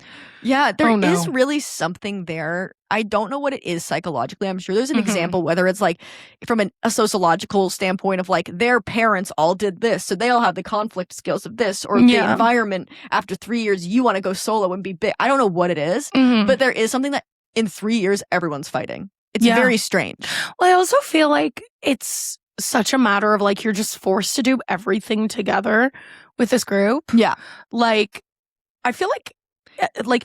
Yeah, there is really something there. I don't know what it is psychologically. I'm sure there's an example, whether it's like from a sociological standpoint of like their parents all did this, so they all have the conflict skills of this, or the environment after 3 years, you want to go solo and be big. I don't know what it is, but there is something that in 3 years, everyone's fighting. It's very strange. Well, I also feel like it's such a matter of like you're just forced to do everything together with this group. Yeah. Like, I feel like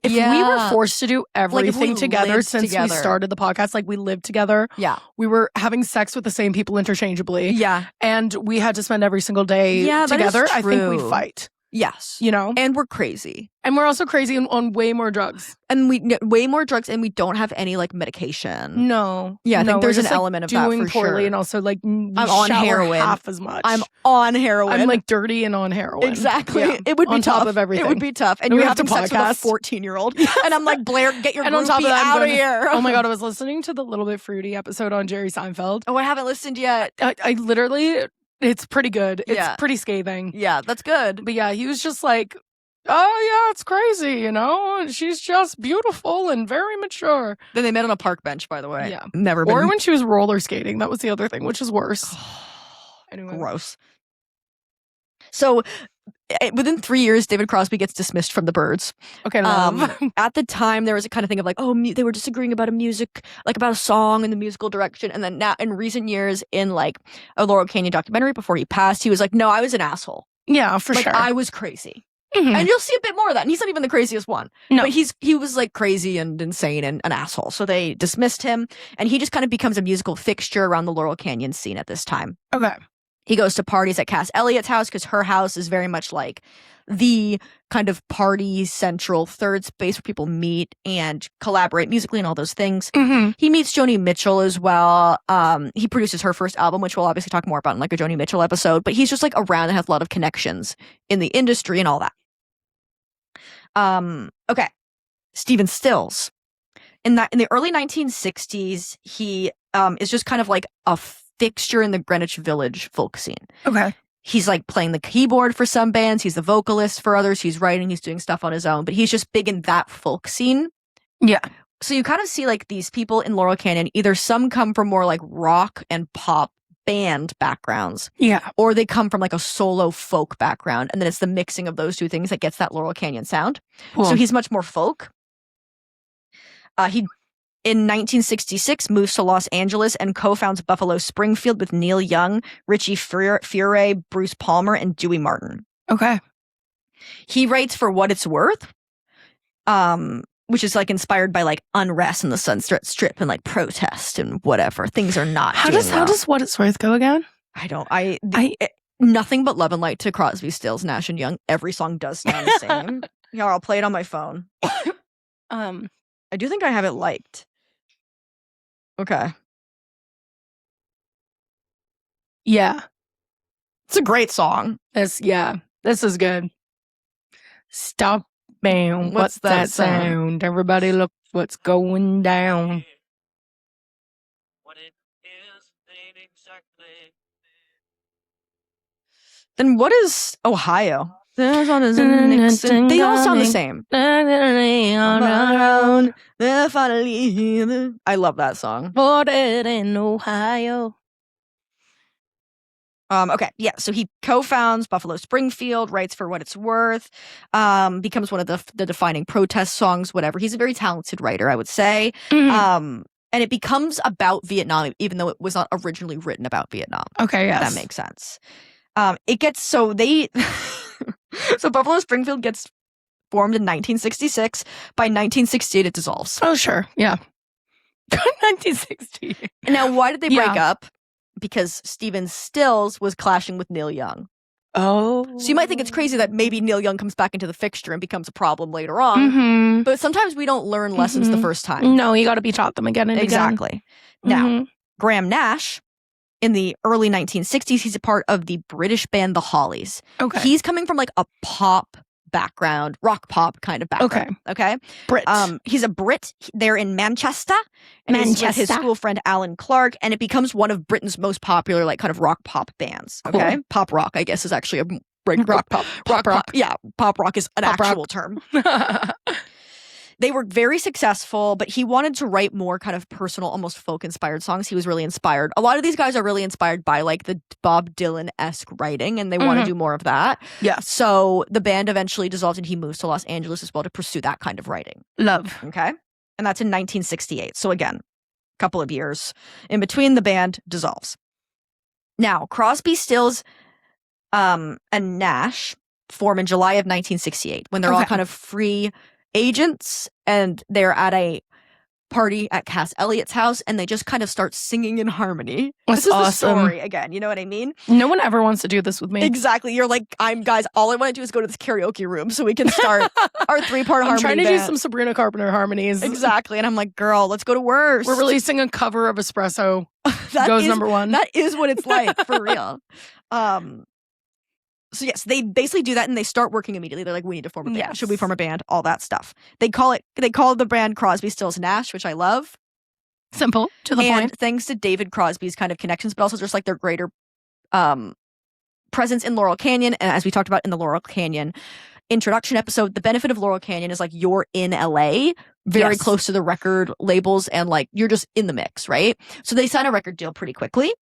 if we were forced to do everything together since we started the podcast, like we lived together. Yeah. We were having sex with the same people interchangeably. Yeah. And we had to spend every single day together. I think we'd fight. Yes. You know? And we're crazy. And we're also crazy on way more drugs. And way more drugs, and we don't have any like medication. No. Yeah, I think there's an element of that for doing poorly, sure. and also like I'm on heroin half as much. I'm on heroin. I'm like dirty and on heroin. Exactly. Yeah. It would be on tough. top of everything. It would be tough. And we you're have to having sex with a podcast. 14-year-old. And I'm like, Blair, get your and on top of that, out of here. Oh my God, I was listening to the Little Bit Fruity episode on Jerry Seinfeld. Oh, I haven't listened yet. I literally, it's pretty good. It's pretty scathing. Yeah, that's good. But yeah, he was just like, oh yeah, it's crazy, you know? She's just beautiful and very mature. Then they met on a park bench, by the way. Yeah. Never been. Or when she was roller skating. That was the other thing, which is worse. Anyway. Gross. So within 3 years, David Crosby gets dismissed from the Byrds. Okay. At the time, there was a kind of thing of like, oh, they were disagreeing about about a song and the musical direction. And then now in recent years, in like a Laurel Canyon documentary before he passed, he was like, no, I was an asshole. Yeah, for sure. I was crazy. And you'll see a bit more of that. And he's not even the craziest one. No. But he was like crazy and insane and an asshole. So they dismissed him. And he just kind of becomes a musical fixture around the Laurel Canyon scene at this time. Okay. He goes to parties at Cass Elliott's house because her house is very much like the kind of party central third space where people meet and collaborate musically and all those things. He meets Joni Mitchell as well. He produces her first album, which we'll obviously talk more about in like a Joni Mitchell episode, but he's just like around and has a lot of connections in the industry and all that. Okay. Stephen Stills. In the early 1960s, he is just kind of like a fixture in the Greenwich Village folk scene. Okay. He's like playing the keyboard for some bands. He's the vocalist for others. He's writing. He's doing stuff on his own. But he's just big in that folk scene. Yeah. So you kind of see like these people in Laurel Canyon, either some come from more like rock and pop band backgrounds. Yeah. Or they come from like a solo folk background. And then it's the mixing of those two things that gets that Laurel Canyon sound. Cool. So he's much more folk. He in 1966 moves to Los Angeles and co-founds Buffalo Springfield with Neil Young, Richie Furay, Bruce Palmer, and Dewey Martin. Okay. He writes For What It's Worth, which is like inspired by like unrest in the Sunset Strip and like protest and whatever. Things are not. How does What It's Worth go again? I don't. Nothing but love and light to Crosby, Stills, Nash, and Young. Every song does sound the same. Yeah, I'll play it on my phone. I do think I have it liked. Okay. Yeah. It's a great song. This is good. Stop, man. What's that sound? Everybody look what's going down. What it is ain't exactly. Then what is Ohio? They all sound the same. I love that song. Born in Ohio. Okay, yeah. So he co-founds Buffalo Springfield, writes For What It's Worth, becomes one of the defining protest songs, whatever. He's a very talented writer, I would say. And it becomes about Vietnam, even though it was not originally written about Vietnam. Okay, yes. That makes sense. It gets so Buffalo Springfield gets formed in 1966. By 1968, it dissolves. Oh, sure. Yeah. 1960. Now, why did they break up? Because Stephen Stills was clashing with Neil Young. Oh. So you might think it's crazy that maybe Neil Young comes back into the fixture and becomes a problem later on. But sometimes we don't learn lessons the first time. No, you got to be taught them again and exactly. Now, Graham Nash, in the early 1960s, he's a part of the British band The Hollies. Okay. He's coming from like a pop background, rock pop kind of background. Okay. Brit. He's a Brit. They're in Manchester. And he's with his school friend Alan Clark, and it becomes one of Britain's most popular, like, kind of rock pop bands. Okay. Cool. Pop rock, I guess, is actually a rock pop. rock. Yeah, pop rock is an Pop rock. actual term. They were very successful, but he wanted to write more kind of personal, almost folk-inspired songs. He was really inspired. A lot of these guys are really inspired by, like, the Bob Dylan-esque writing, and they want to do more of that. Yes. So the band eventually dissolved, and he moves to Los Angeles as well to pursue that kind of writing. Love. Okay? And that's in 1968. So again, a couple of years in between, the band dissolves. Now, Crosby, Stills, and Nash form in July of 1968 when they're all kind of free agents, and they're at a party at Cass Elliott's house, and they just kind of start singing in harmony. That's this is awesome. the story again. You know what I mean? No one ever wants to do this with me. Exactly. You're like, guys, all I want to do is go to this karaoke room so we can start our 3-part harmony I'm trying to band. do some Sabrina Carpenter harmonies. Exactly. And I'm like, girl, let's go to worst. We're releasing a cover of Espresso. That Goes is- number one. That is what it's like, for real. So yes, they basically do that, and they start working immediately. They're like, we need to form a band. Yes. Should we form a band? All that stuff. They call the band Crosby, Stills, Nash, which I love. Simple, to the And point. thanks to David Crosby's kind of connections, but also just like their greater presence in Laurel Canyon. And as we talked about in the Laurel Canyon introduction episode, the benefit of Laurel Canyon is like you're in LA, very Yes. close to the record labels, and like you're just in the mix, right? So they sign a record deal pretty quickly.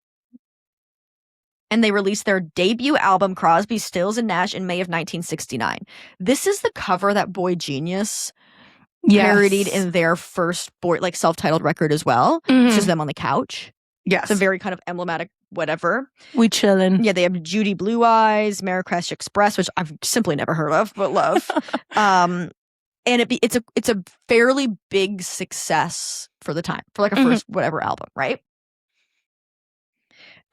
And they released their debut album, Crosby, Stills, and Nash, in May of 1969. This is the cover that Boy Genius parodied in their first self-titled record as well, which is them on the couch. Yes. It's a very kind of emblematic whatever. We chillin'. Yeah, they have Judy Blue Eyes, Marrakesh Express, which I've simply never heard of, but love. And it's a fairly big success for the time, for like a first whatever album, right?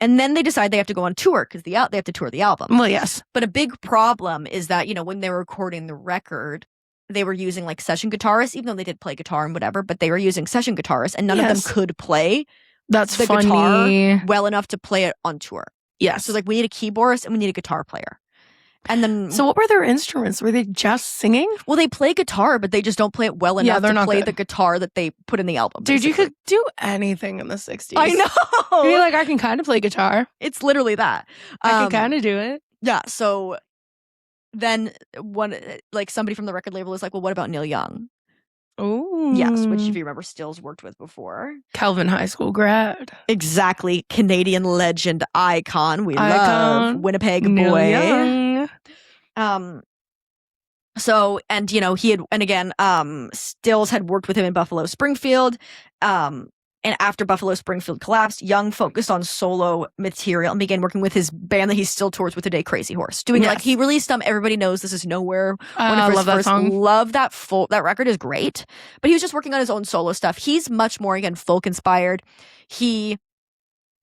And then they decide they have to go on tour because they have to tour the album. Well, yes. But a big problem is that, when they were recording the record, they were using like session guitarists, even though they did play guitar and whatever, but they were using session guitarists, and none of them could play That's the funny. guitar well enough to play it on tour. Yes. So like we need a keyboardist and we need a guitar player. And then So what were their instruments? Were they just singing? well, they play guitar, but they just don't play it well enough they're to not play good. the guitar that they put in the album. Dude, you basically. could do anything in the 60s. I You'd know. be like, I can kind of play guitar. It's literally that. I can kind of do it. Yeah. So then somebody from the record label is like, well, what about Neil Young? Oh. Yes, which if you remember, Stills worked with before. Calvin High School grad. Exactly. Canadian legend, icon. We love Icon. Winnipeg Neil boy. Young. So, and he had, and again, Stills had worked with him in Buffalo Springfield. And after Buffalo Springfield collapsed, Young focused on solo material and began working with his band that he still tours with today, Crazy Horse. Doing like he released Everybody Knows This Is Nowhere. I love that song. Love that that record is great. But he was just working on his own solo stuff. He's much more, again, folk inspired. He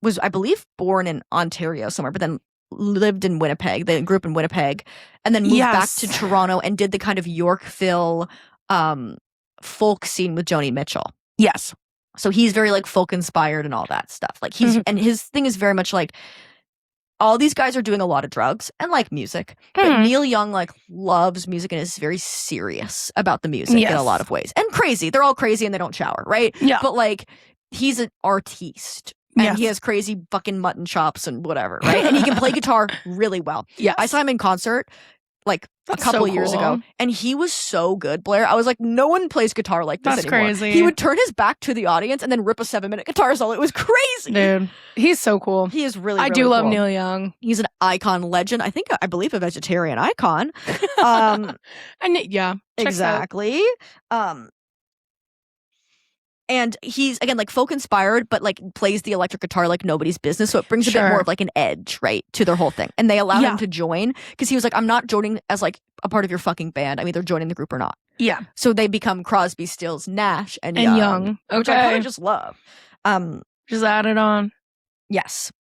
was, I believe, born in Ontario somewhere, but then lived in Winnipeg. They grew up in Winnipeg and then moved back to Toronto and did the kind of Yorkville folk scene with Joni Mitchell. Yes. So he's very like folk inspired and all that stuff. Like he's and his thing is very much like all these guys are doing a lot of drugs and like music. But Neil Young like loves music and is very serious about the music in a lot of ways. And crazy. They're all crazy and they don't shower, right? Yeah. But like he's an artiste. And he has crazy fucking mutton chops and whatever, right? And he can play guitar really well. Yeah. I saw him in concert like That's a couple so years cool. ago, and he was so good, Blair. I was like, no one plays guitar like this That's anymore. crazy. He would turn his back to the audience and then rip a 7-minute guitar solo. It was crazy. Dude, he's so cool. He is really, I really do love cool. Neil Young. He's an icon legend. I believe a vegetarian icon. And yeah, checks out. Exactly. And he's, again, like folk inspired, but like plays the electric guitar like nobody's business. So it brings a bit more of like an edge, right, to their whole thing. And they allow him to join because he was like, I'm not joining as like a part of your fucking band. I'm either joining the group or not. Yeah. So they become Crosby, Stills, Nash, and Young. Young. Which I kind of just love. Just add it on. Yes.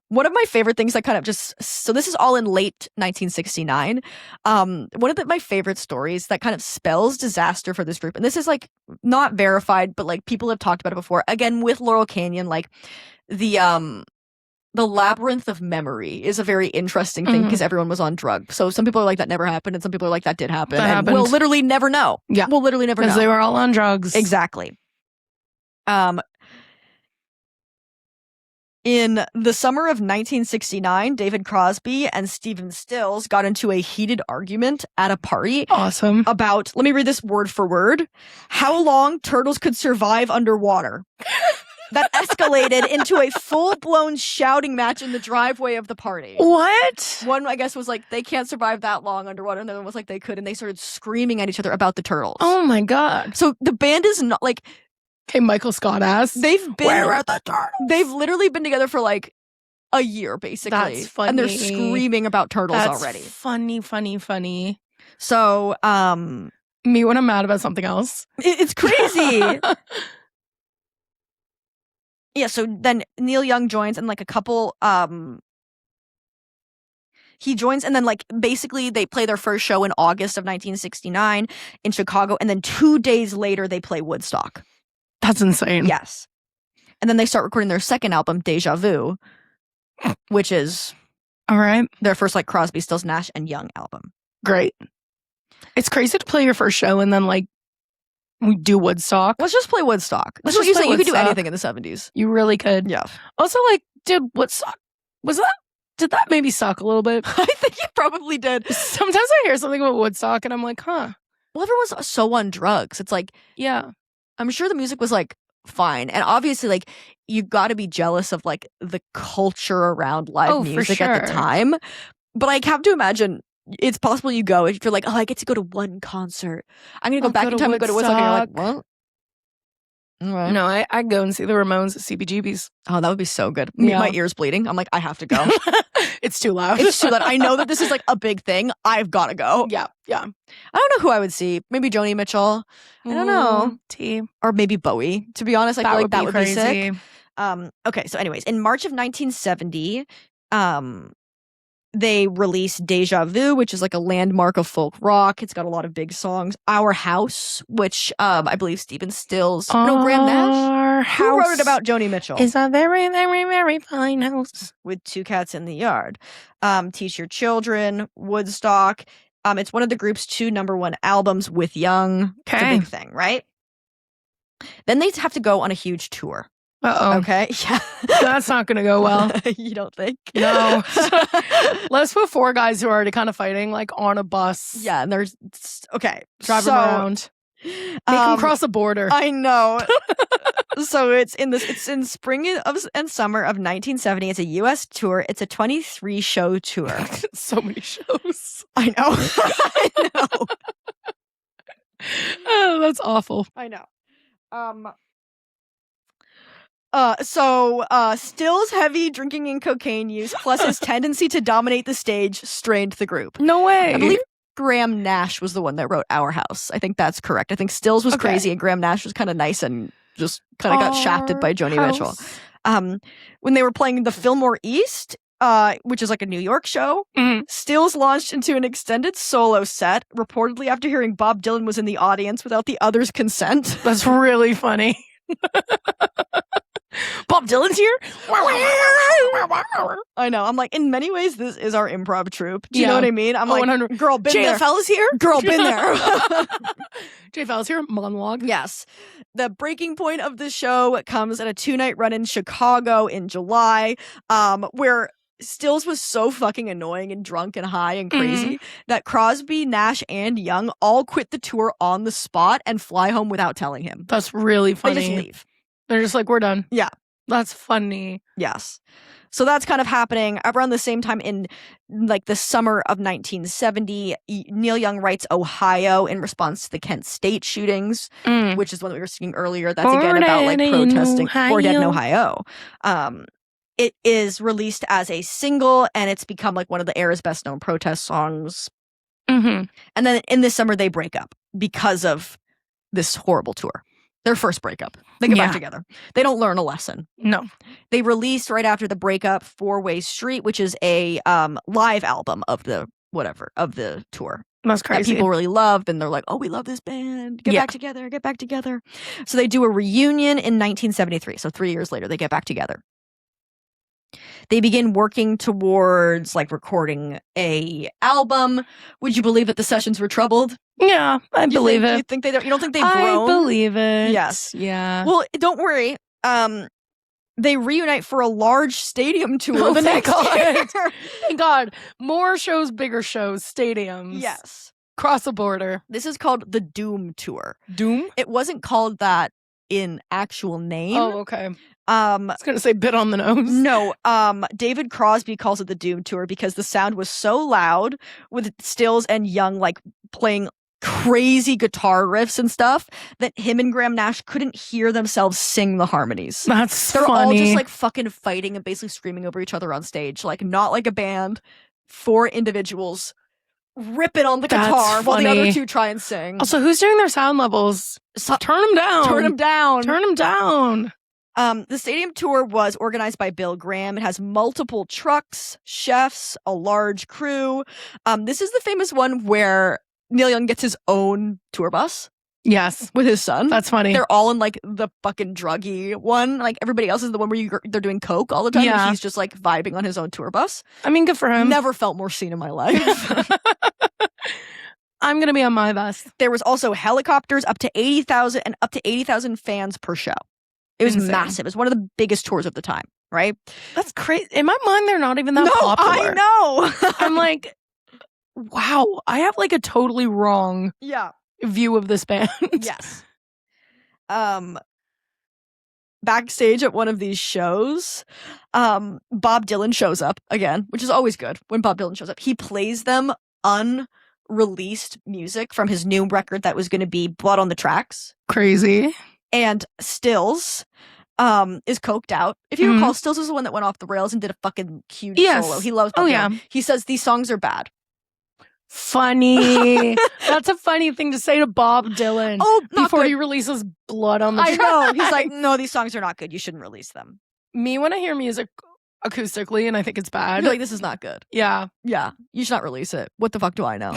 One of my favorite things I kind of so this is all in late 1969. One of my favorite stories that kind of spells disaster for this group, and this is like not verified, but like people have talked about it before. Again, with Laurel Canyon, like the the labyrinth of memory is a very interesting thing because everyone was on drugs. So some people are like, that never happened, and some people are like, that did happen. That and happened. we'll literally never know. Yeah. We'll literally never know. Because they were all on drugs. Exactly. In the summer of 1969, David Crosby and Stephen Stills got into a heated argument at a party Awesome. about, let me read this word for word, how long turtles could survive underwater. That escalated into a full-blown shouting match in the driveway of the party. What? One, I guess, was like, they can't survive that long underwater, and the other one was like, they could, and they started screaming at each other about the turtles. Oh my god. So the band is not, like... Okay, Michael Scott ass. They've been... Where are the turtles? They've literally been together for, like, a year, basically. That's funny. And they're screaming about turtles That's already. funny. So, Me when I'm mad about something else. It's crazy. Yeah, so then Neil Young joins, and like a couple, he joins, and then like basically they play their first show in August of 1969 in Chicago, and then 2 days later they play Woodstock. That's insane. Yes. And then they start recording their second album, Deja Vu, which is All right. their first like Crosby, Stills, Nash, and Young album. Great. It's crazy to play your first show and then like we do Woodstock. Let's just play Woodstock. That's Let's what you just say. play You could do Woodstock. anything in the 70s. You really could. Yeah. Also, like, dude, Woodstock did that maybe suck a little bit? I think you probably did. Sometimes I hear something about Woodstock and I'm like, huh. Well, everyone's so on drugs. It's like, Yeah. I'm sure the music was like fine. And obviously, like, you got to be jealous of like the culture around live Oh, for music at the sure. time. But I have to imagine it's possible you go if you're like, oh, I get to go to one concert. I'm going to go I'll back go in to time and go to Woodstock. And you're like, Woodstock. what? All right. No, I'd go and see the Ramones at CBGB's. Oh, that would be so good. Yeah. My ear's bleeding. I'm like, I have to go. It's too loud. It's too loud. I know that this is like a big thing. I've got to go. Yeah. I don't know who I would see. Maybe Joni Mitchell. I don't know. T. Or maybe Bowie. To be honest, I feel like that would be sick. Okay, so anyways, in March of 1970, they released Deja Vu, which is like a landmark of folk rock. It's got a lot of big songs. Our House, which I believe Stephen Stills, Graham Nash, who wrote it about Joni Mitchell. It's a very, very, very fine house. With Two Cats in the Yard. Teach Your Children, Woodstock. It's one of the group's 2 #1 albums with Young. It's a Okay. big thing, right? Then they have to go on a huge tour. Uh-oh. Okay? Yeah. That's not going to go well. You don't think? No. Let's put 4 guys who are already kind of fighting, like, on a bus. Yeah, and there's... Okay. Drive them around. Make them cross a border. I know. So it's in spring and summer of 1970. It's a U.S. tour. It's a 23-show tour. So many shows. I know. I know. Oh, that's awful. I know. So Stills' heavy drinking and cocaine use, plus his tendency to dominate the stage, strained the group. No way. I believe Graham Nash was the one that wrote Our House. I think that's correct. I think Stills was Okay. crazy and Graham Nash was kind of nice and just kind of got shafted by Joni Mitchell. When they were playing the Fillmore East, which is like a New York show, Mhm. Stills launched into an extended solo set, reportedly after hearing Bob Dylan was in the audience without the others' consent. That's really funny. Bob Dylan's here? I know. I'm like, in many ways, this is our improv troupe. Do you know Yeah. what I mean? I'm like, 100. girl, been there. JFL is here? Girl, been there. JFL is here? Monologue? Yes. The breaking point of the show comes at a 2-night run in Chicago in July, where Stills was so fucking annoying and drunk and high and crazy that Crosby, Nash, and Young all quit the tour on the spot and fly home without telling him. That's really funny. They just leave. They're just like, we're done. Yeah. That's funny. Yes. So that's kind of happening around the same time in like the summer of 1970. Neil Young writes Ohio in response to the Kent State shootings, which is one that we were speaking earlier. That's again about like protesting or Dead in Ohio. It is released as a single and it's become like one of the era's best known protest songs. Mm-hmm. And then in this summer they break up because of this horrible tour. Their first breakup. They get back together. They don't learn a lesson. No. They released right after the breakup Four-Way Street, which is a live album of the tour. That's That crazy. people really loved, and they're like, oh, we love this band. Get Yeah. back together. So they do a reunion in 1973. So 3 years later, they get back together. They begin working towards like recording a album. Would you believe that the sessions were troubled? Yeah, I believe it. You think you don't think they've I grown? believe it. Yes. Yeah. Well, don't worry. They reunite for a large stadium tour the thank next God. year. Thank God. More shows, bigger shows, stadiums. Yes. Cross the border. This is called the Doom Tour. Doom? It wasn't called that in actual name. Oh, okay. I was going to say bit on the nose. No, David Crosby calls it the Doom Tour because the sound was so loud with Stills and Young like playing crazy guitar riffs and stuff that him and Graham Nash couldn't hear themselves sing the harmonies. They're all funny. just like fucking fighting and basically screaming over each other on stage, like not like a band, 4 individuals ripping on the guitar while the other 2 try and sing. Also, who's doing their sound levels? Turn them down. Turn them down. Turn them down. The stadium tour was organized by Bill Graham. It has multiple trucks, chefs, a large crew. This is the famous one where Neil Young gets his own tour bus. Yes. With his son. That's funny. They're all in like the fucking druggy one. Like everybody else is the one where they're doing coke all the time. Yeah. And he's just like vibing on his own tour bus. I mean, good for him. Never felt more seen in my life. I'm going to be on my bus. There was also helicopters up to 80,000 and up to 80,000 fans per show. It was massive. It was one of the biggest tours of the time, right? That's crazy. In my mind, they're not even that popular. I know. I'm like, wow, I have like a totally wrong view of this band. Yes. Backstage at one of these shows, Bob Dylan shows up again, which is always good when Bob Dylan shows up. He plays them unreleased music from his new record that was going to be Blood on the Tracks. Crazy. And Stills is coked out. If you recall, Stills was the one that went off the rails and did a fucking huge solo. He loves Bob Dylan. He says these songs are bad. Funny. That's a funny thing to say to Bob Dylan before he releases Blood on the Tracks. I know. He's like, no, these songs are not good. You shouldn't release them. Me, when I hear music acoustically and I think it's bad. You're like, this is not good. Yeah. Yeah. You should not release it. What the fuck do I know?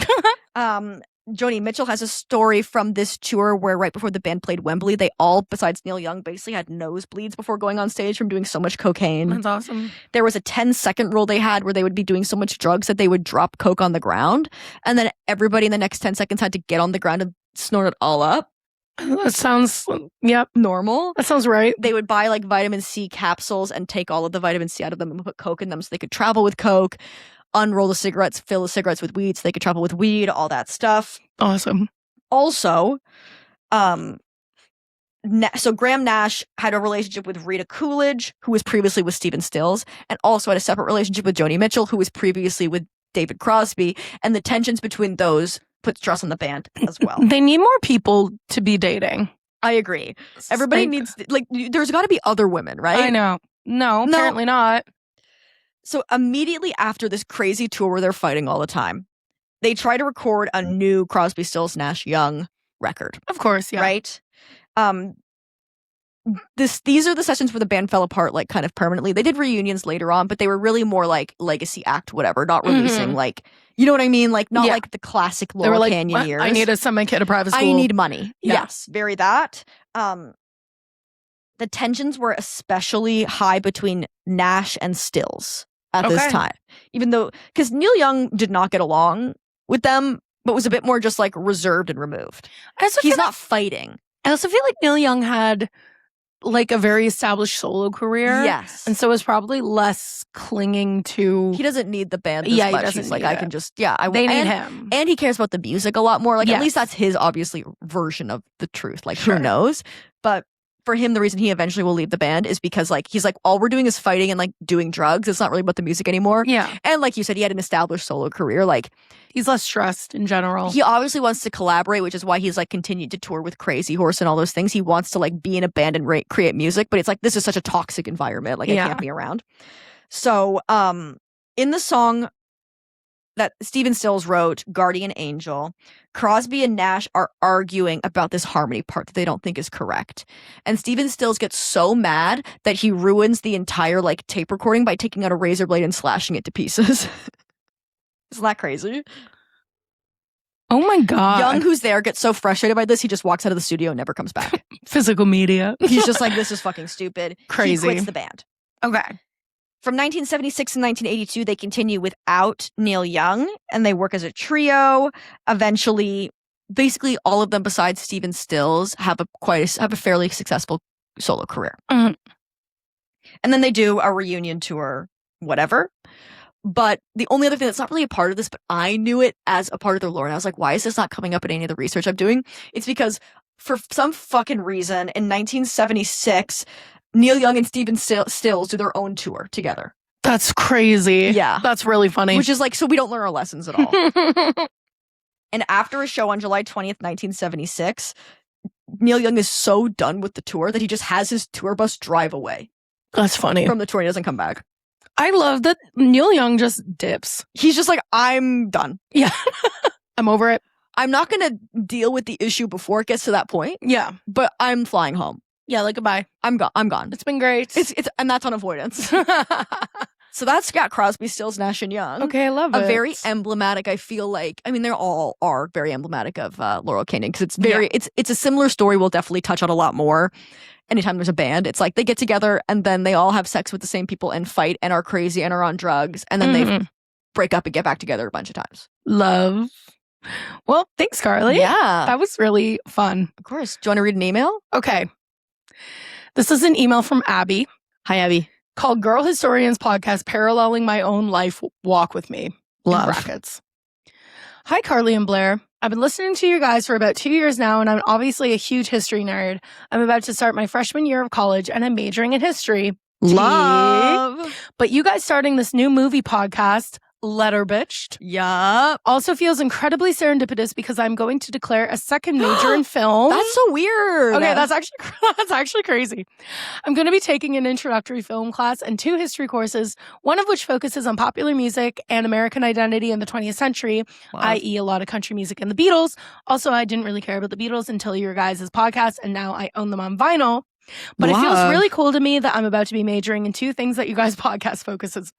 Joni Mitchell has a story from this tour where right before the band played Wembley, they all, besides Neil Young, basically had nosebleeds before going on stage from doing so much cocaine. That's awesome. There was a 10-second rule they had where they would be doing so much drugs that they would drop coke on the ground. And then everybody in the next 10 seconds had to get on the ground and snort it all up. That sounds, normal. That sounds right. They would buy like vitamin C capsules and take all of the vitamin C out of them and put coke in them so they could travel with coke. Unroll the cigarettes, fill the cigarettes with weed so they could travel with weed, all that stuff. Awesome. Also, so Graham Nash had a relationship with Rita Coolidge, who was previously with Stephen Stills, and also had a separate relationship with Joni Mitchell, who was previously with David Crosby, and the tensions between those put stress on the band as well. They need more people to be dating. I agree. Everybody needs, like, there's got to be other women, right? I know. No, apparently not. So immediately after this crazy tour where they're fighting all the time, they try to record a new Crosby, Stills, Nash, Young record. Of course, yeah. Right? These are the sessions where the band fell apart, like, kind of permanently. They did reunions later on, but they were really more like legacy act, whatever, not releasing, like, you know what I mean? Like, not like the classic Laurel Canyon years. I need to send my kid to private school. I need money. Yeah. Yes, very that. The tensions were especially high between Nash and Stills at this time. Even though, because Neil Young did not get along with them, but was a bit more just like reserved and removed. He's not fighting. I also feel like Neil Young had like a very established solo career. Yes. And so is probably less clinging to... He doesn't need the band as much. He's like, I can just, they need him. And he cares about the music a lot more. Like, at least that's his, obviously, version of the truth. Like, who knows? But for him, the reason he eventually will leave the band is because, like, he's like, all we're doing is fighting and, like, doing drugs. It's not really about the music anymore. Yeah. And like you said, he had an established solo career. Like, he's less stressed in general. He obviously wants to collaborate, which is why he's, like, continued to tour with Crazy Horse and all those things. He wants to, like, be in a band and create music, but it's like, this is such a toxic environment. Like, I can't be around. So, in the song that Stephen Stills wrote, Guardian Angel, Crosby and Nash are arguing about this harmony part that they don't think is correct. And Stephen Stills gets so mad that he ruins the entire, like, tape recording by taking out a razor blade and slashing it to pieces. Isn't that crazy? Oh my God. Young, who's there, gets so frustrated by this, he just walks out of the studio and never comes back. Physical media. He's just like, this is fucking stupid. Crazy. He quits the band. Okay. From 1976 to 1982, they continue without Neil Young, and they work as a trio. Eventually, basically all of them besides Stephen Stills have a fairly successful solo career. Mhm. And then they do a reunion tour, whatever. But the only other thing that's not really a part of this, but I knew it as a part of their lore, and I was like, why is this not coming up in any of the research I'm doing? It's because for some fucking reason, in 1976, Neil Young and Stephen Stills do their own tour together. That's crazy. Yeah. That's really funny. Which is like, so we don't learn our lessons at all. And after a show on July 20th, 1976, Neil Young is so done with the tour that he just has his tour bus drive away That's funny. from the tour and he doesn't come back. I love that Neil Young just dips. He's just like, I'm done. Yeah. I'm over it. I'm not going to deal with the issue before it gets to that point, Yeah. but I'm flying home. Yeah, like goodbye. I'm gone. It's been great. It's and that's on avoidance. So that's got Crosby, Stills, Nash, and Young. Okay, I love it. A very emblematic, I feel like, I mean, they all are very emblematic of Laurel Canyon because it's a similar story we'll definitely touch on a lot more. Anytime there's a band, it's like they get together and then they all have sex with the same people and fight and are crazy and are on drugs and then they break up and get back together a bunch of times. Love. Well, thanks, Carly. Yeah. That was really fun. Of course. Do you want to read an email? Okay. This is an email from Abby Hi, Abby. called Girl Historians Podcast Paralleling My Own Life Walk With Me. Love. In brackets. Hi, Carly and Blair. I've been listening to you guys for about 2 years now, and I'm obviously a huge history nerd. I'm about to start my freshman year of college, and I'm majoring in history. Love. But you guys starting this new movie podcast, Letter Bitched, Yup. also feels incredibly serendipitous because I'm going to declare a second major in film. That's so weird. Okay, that's actually crazy. I'm going to be taking an introductory film class and 2 history courses, one of which focuses on popular music and American identity in the 20th century, Wow. i.e. a lot of country music and the Beatles. Also, I didn't really care about the Beatles until your guys' podcast, and now I own them on vinyl. But it feels Love. really cool to me that I'm about to be majoring in 2 things that your guys' podcast focuses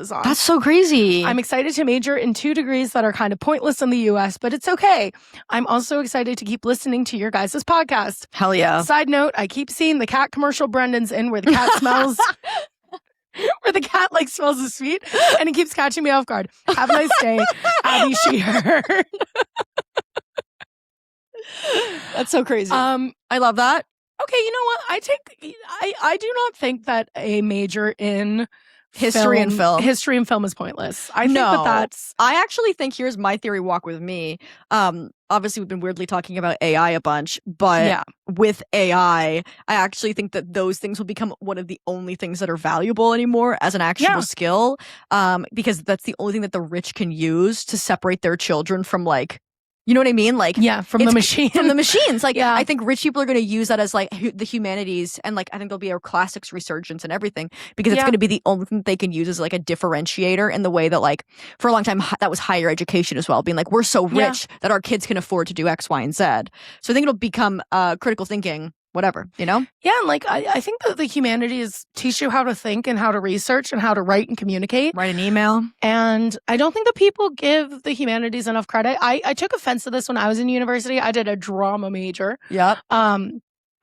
on. That's so crazy. I'm excited to major in 2 degrees that are kind of pointless in the US, but it's okay. I'm also excited to keep listening to your guys' podcast. Hell yeah. Side note, I keep seeing the cat commercial Brendan's in where the cat smells where the cat like smells the sweet, and it keeps catching me off guard. Have a nice day, Abby Sheehan. That's so crazy. I love that. Okay, you know what? I do not think that a major in History and film is pointless. I think that's I actually think here's my theory walk with me. Obviously we've been weirdly talking about AI a bunch, but with AI, I actually think that those things will become one of the only things that are valuable anymore as an actual skill. Because that's the only thing that the rich can use to separate their children from like, you know what I mean? Like, from the machine. From the machines. Like, Yeah. I think rich people are going to use that as like the humanities, and like I think there'll be a classics resurgence and everything because it's going to be the only thing that they can use as like a differentiator in the way that like for a long time that was higher education as well, being like we're so rich that our kids can afford to do X, Y, and Z. So I think it'll become critical thinking. Whatever, you know? Yeah, and like I think that the humanities teach you how to think and how to research and how to write and communicate. Write an email. And I don't think that people give the humanities enough credit. I took offense to this when I was in university. I did a drama major. Yep. I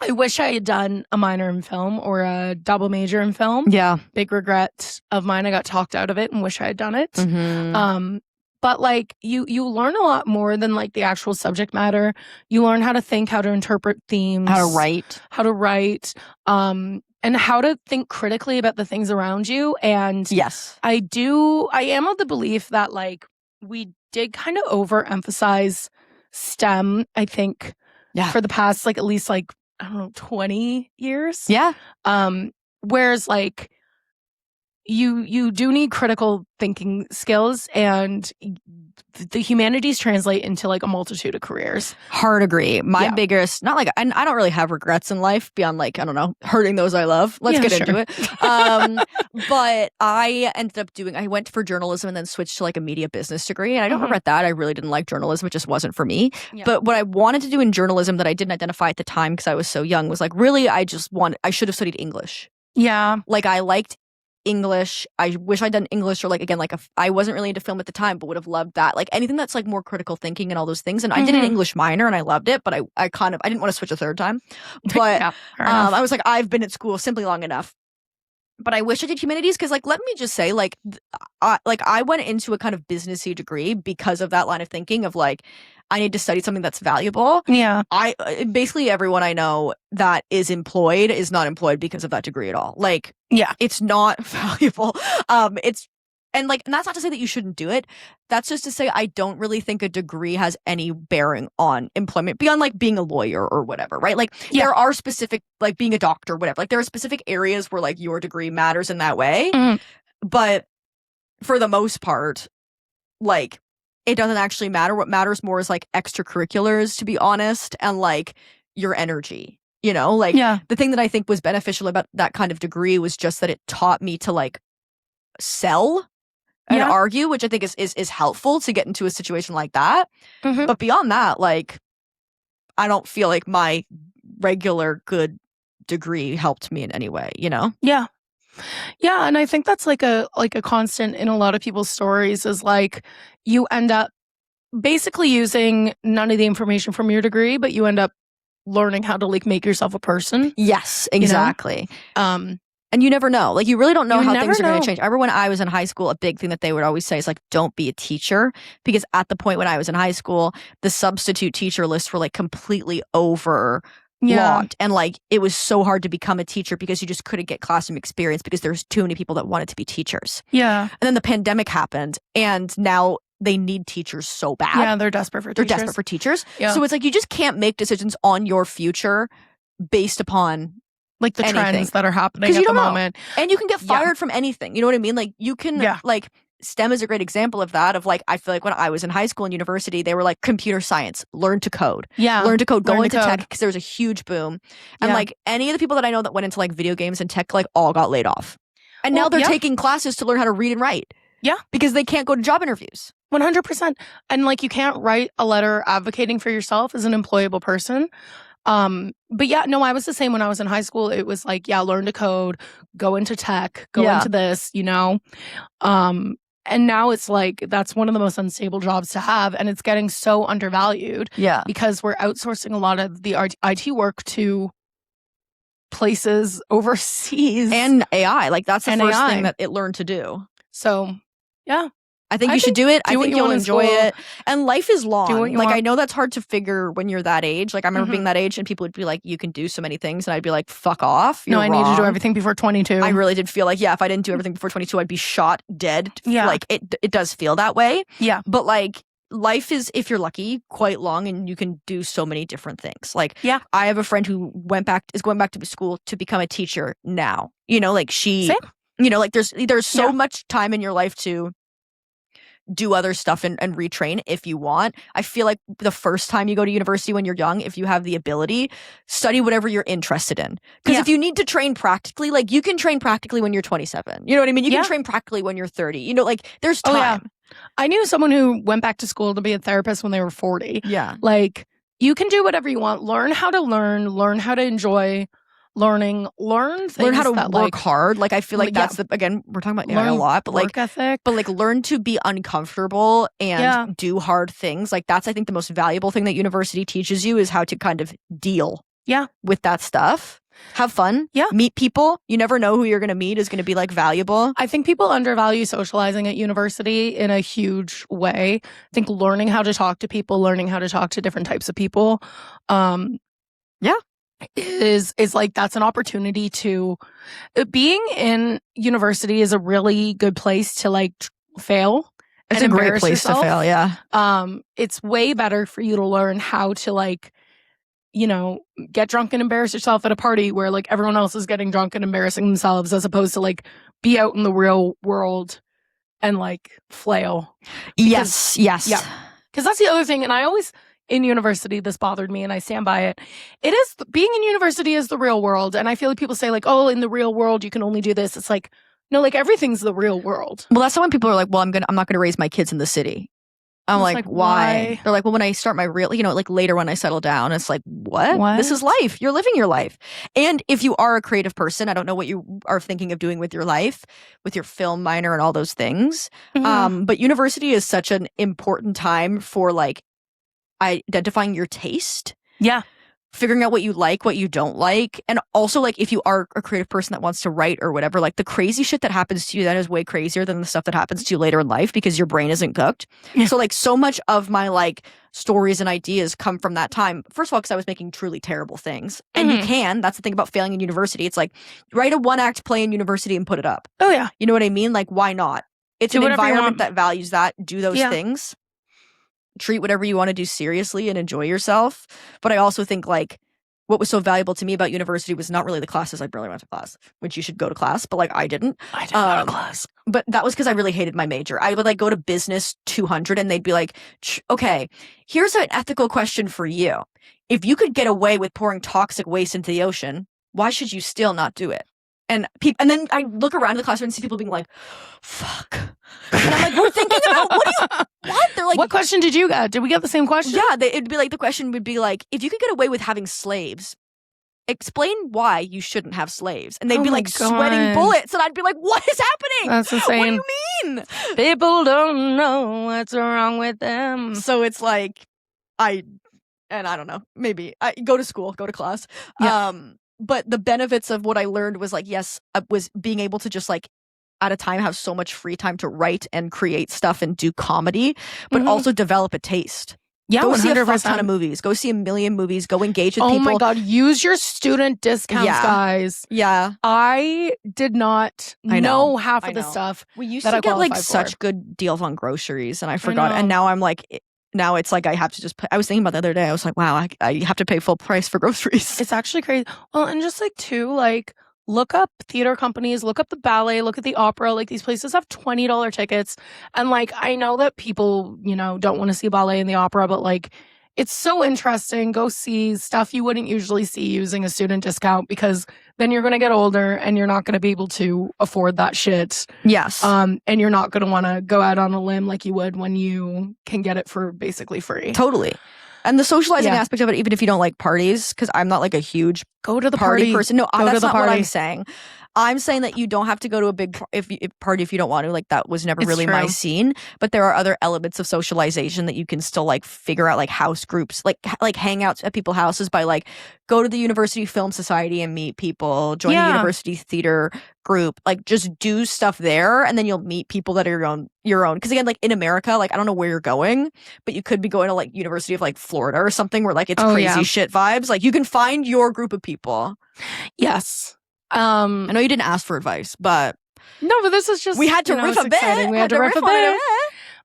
wish I had done a minor in film or a double major in film. Yeah. Big regret of mine. I got talked out of it and wish I had done it. Mm-hmm. But like you learn a lot more than like the actual subject matter. You learn how to think, how to interpret themes, how to write, and how to think critically about the things around you. And yes, I am of the belief that like we did kind of overemphasize STEM, I think, for the past like at least like, I don't know, 20 years. Yeah. Whereas like you do need critical thinking skills, and the humanities translate into like a multitude of careers. Hard agree. My biggest, not like, and I don't really have regrets in life beyond like, I don't know, hurting those I love. Let's get into it. But I went for journalism and then switched to like a media business degree. And I don't regret that. I really didn't like journalism. It just wasn't for me. Yeah. But what I wanted to do in journalism that I didn't identify at the time because I was so young was like, really, I should have studied English. Yeah. Like I liked English. I wish I'd done English, or like again, like I wasn't really into film at the time, but would have loved that. Like anything that's like more critical thinking and all those things. And I did an English minor and I loved it, but I didn't want to switch a third time. But I was like, I've been at school simply long enough. But I wish I did humanities because, like, let me just say, like, I went into a kind of businessy degree because of that line of thinking of like, I need to study something that's valuable. Yeah. Basically everyone I know that is employed is not employed because of that degree at all. Like, Yeah. it's not valuable. And that's not to say that you shouldn't do it. That's just to say I don't really think a degree has any bearing on employment beyond like being a lawyer or whatever, right? Like there are specific, like being a doctor, whatever. Like there are specific areas where like your degree matters in that way. But for the most part, like it doesn't actually matter. What matters more is like extracurriculars, to be honest, and like your energy. You know, like the thing that I think was beneficial about that kind of degree was just that it taught me to like sell and argue, which I think is helpful to get into a situation like that. But beyond that, like, I don't feel like my regular good degree helped me in any way, you know? Yeah. Yeah, and I think that's like a constant in a lot of people's stories is like you end up basically using none of the information from your degree, but you end up learning how to like make yourself a person. Yes, exactly. You know? And you never know. Like, you really don't know how things are going to change. I remember when I was in high school, a big thing that they would always say is, like, don't be a teacher. Because at the point when I was in high school, the substitute teacher lists were, like, completely overlogged. And, like, it was so hard to become a teacher because you just couldn't get classroom experience because there's too many people that wanted to be teachers. Yeah. And then the pandemic happened, and now they need teachers so bad. Yeah, they're desperate for teachers. Yeah. So it's like you just can't make decisions on your future based upon like the trends that are happening at the moment. And you can get fired from anything. You know what I mean? Like you can like STEM is a great example of that. Of like, I feel like when I was in high school and university, they were like computer science, learn to code. Yeah. Learn to code, go into tech because there was a huge boom. And like any of the people that I know that went into like video games and tech like all got laid off. And now they're taking classes to learn how to read and write. Yeah. Because they can't go to job interviews. 100%. And like you can't write a letter advocating for yourself as an employable person. But yeah, no, I was the same when I was in high school. It was like, learn to code, go into tech, go into this, you know? And now it's like, that's one of the most unstable jobs to have. And it's getting so undervalued. Yeah. Because we're outsourcing a lot of the IT work to places overseas. And AI. Like that's the first thing that it learned to do. So, yeah. I think you should do it. I think you'll enjoy it. And life is long. Like, I know that's hard to figure when you're that age. Like, I remember being that age and people would be like, you can do so many things. And I'd be like, fuck off. No, I need to do everything before 22. I really did feel like, if I didn't do everything before 22, I'd be shot dead. Yeah. Like, it does feel that way. Yeah. But, like, life is, if you're lucky, quite long and you can do so many different things. Like, I have a friend who is going back to school to become a teacher now. You know, like, you know, like, there's so much time in your life to do other stuff and retrain if you want. I feel like the first time you go to university when you're young, if you have the ability, study whatever you're interested in. Because if you need to train practically, like you can train practically when you're 27. You know what I mean? You can train practically when you're 30. You know, like there's time. Oh, yeah. I knew someone who went back to school to be a therapist when they were 40. Yeah. Like you can do whatever you want. Learn how to learn how to enjoy learn how to work hard. Like I feel like that's again, we're talking about AI a lot, but like ethic. But like learn to be uncomfortable and do hard things. Like that's I think the most valuable thing that university teaches you is how to kind of deal with that stuff. Have fun. Yeah. Meet people. You never know who you're going to meet is going to be like valuable. I think people undervalue socializing at university in a huge way. I think learning how to talk to people, learning how to talk to different types of people. Is like that's an opportunity to being in university is a really good place to like fail. It's a great place to fail, it's way better for you to learn how to like, you know, get drunk and embarrass yourself at a party where like everyone else is getting drunk and embarrassing themselves as opposed to like be out in the real world and like flail. Yes. Yeah. Because that's the other thing. And I always in university, this bothered me and I stand by it. It is being in university is the real world. And I feel like people say like, oh, in the real world, you can only do this. It's like, no, like everything's the real world. Well, that's when people are like, well, I'm not going to raise my kids in the city. I'm like, why? They're like, well, when I start my real, you know, like later when I settle down, it's like, what? This is life. You're living your life. And if you are a creative person, I don't know what you are thinking of doing with your life, with your film minor and all those things. But university is such an important time for like, identifying your taste. Yeah. figuring out what you like, what you don't like. And also, like, if you are a creative person that wants to write or whatever, like the crazy shit that happens to you, that is way crazier than the stuff that happens to you later in life because your brain isn't cooked. Yeah. So like so much of my like stories and ideas come from that time. First of all, because I was making truly terrible things. And that's the thing about failing in university. It's like, write a 1-act play in university and put it up. Oh, yeah. You know what I mean? Like, why not? It's an environment that values that. Do those things. Treat whatever you want to do seriously and enjoy yourself. But I also think like what was so valuable to me about university was not really the classes. I barely went to class, which you should go to class, but like I didn't. I didn't go to class. But that was because I really hated my major. I would like go to business 200 and they'd be like, okay, here's an ethical question for you. If you could get away with pouring toxic waste into the ocean, why should you still not do it? And then I look around the classroom and see people being like, fuck. And I'm like, we're thinking about what? They're like, what question did you get? Did we get the same question? Yeah, it'd be like, the question would be like, if you could get away with having slaves, explain why you shouldn't have slaves. And they'd be like sweating bullets. And I'd be like, what is happening? That's insane. What do you mean? People don't know what's wrong with them. So it's like, I don't know, maybe I go to school, go to class. Yeah. But the benefits of what I learned was like, yes, was being able to just like at a time have so much free time to write and create stuff and do comedy, but also develop a taste. Yeah, go 100%. see a fuck ton of movies. Go see a million movies. Go engage with people. Oh my God, use your student discounts, guys. Yeah. I did not know half of the stuff. We used that to I get like qualified such for. good deals on groceries, and I forgot. And now I'm like, now it's like I have to just pay. I was thinking about the other day. I was like, wow, I have to pay full price for groceries. It's actually crazy. Well, and just like too, like look up theater companies, look up the ballet, look at the opera. Like these places have $20 tickets. And like I know that people, you know, don't want to see ballet in the opera, but like it's so interesting. Go see stuff you wouldn't usually see using a student discount because then you're going to get older and you're not going to be able to afford that shit. Yes. And you're not going to want to go out on a limb like you would when you can get it for basically free. Totally. And the socializing aspect of it, even if you don't like parties, because I'm not like a huge go to the party person. No, that's not what I'm party. saying. I'm saying that you don't have to go to a big party if you don't want to. Like that was never really my scene. But there are other elements of socialization that you can still like figure out, like house groups, like hangouts at people's houses by like go to the University Film Society and meet people, join the University Theater group, like just do stuff there, and then you'll meet people that are your own. Because again, like in America, like I don't know where you're going, but you could be going to like University of like Florida or something where like it's crazy shit vibes. Like you can find your group of people. Yes. I know you didn't ask for advice, but no, but this is just we had to riff a bit. We had to riff a bit.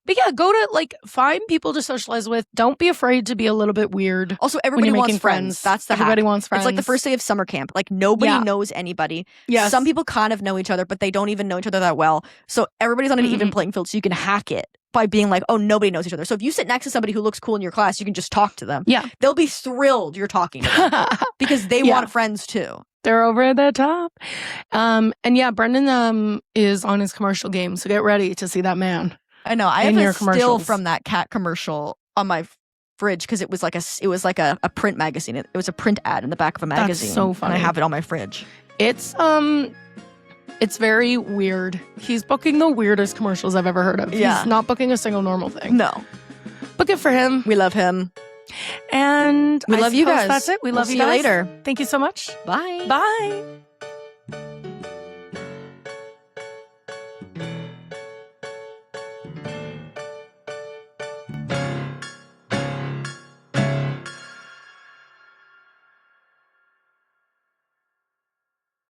But yeah, go to like find people to socialize with. Don't be afraid to be a little bit weird. Also, everybody wants friends. That's the everybody hack. wants friends. It's like the first day of summer camp. Like nobody knows anybody. Yes. Some people kind of know each other, but they don't even know each other that well. So everybody's on an even playing field. So you can hack it by being like, oh, nobody knows each other. So if you sit next to somebody who looks cool in your class, you can just talk to them. Yeah. They'll be thrilled you're talking to them because they want friends too. They're over at the top. And yeah, Brendan is on his commercial game. So get ready to see that man. I know. I have a still from that cat commercial on my fridge because it was like a print magazine. It was a print ad in the back of a magazine. That's so funny. And I have it on my fridge. It's very weird. He's booking the weirdest commercials I've ever heard of. Yeah. He's not booking a single normal thing. No. But good for him. We love him. And we love you guys. That's it. We love you guys. later. Thank you so much. Bye. Bye.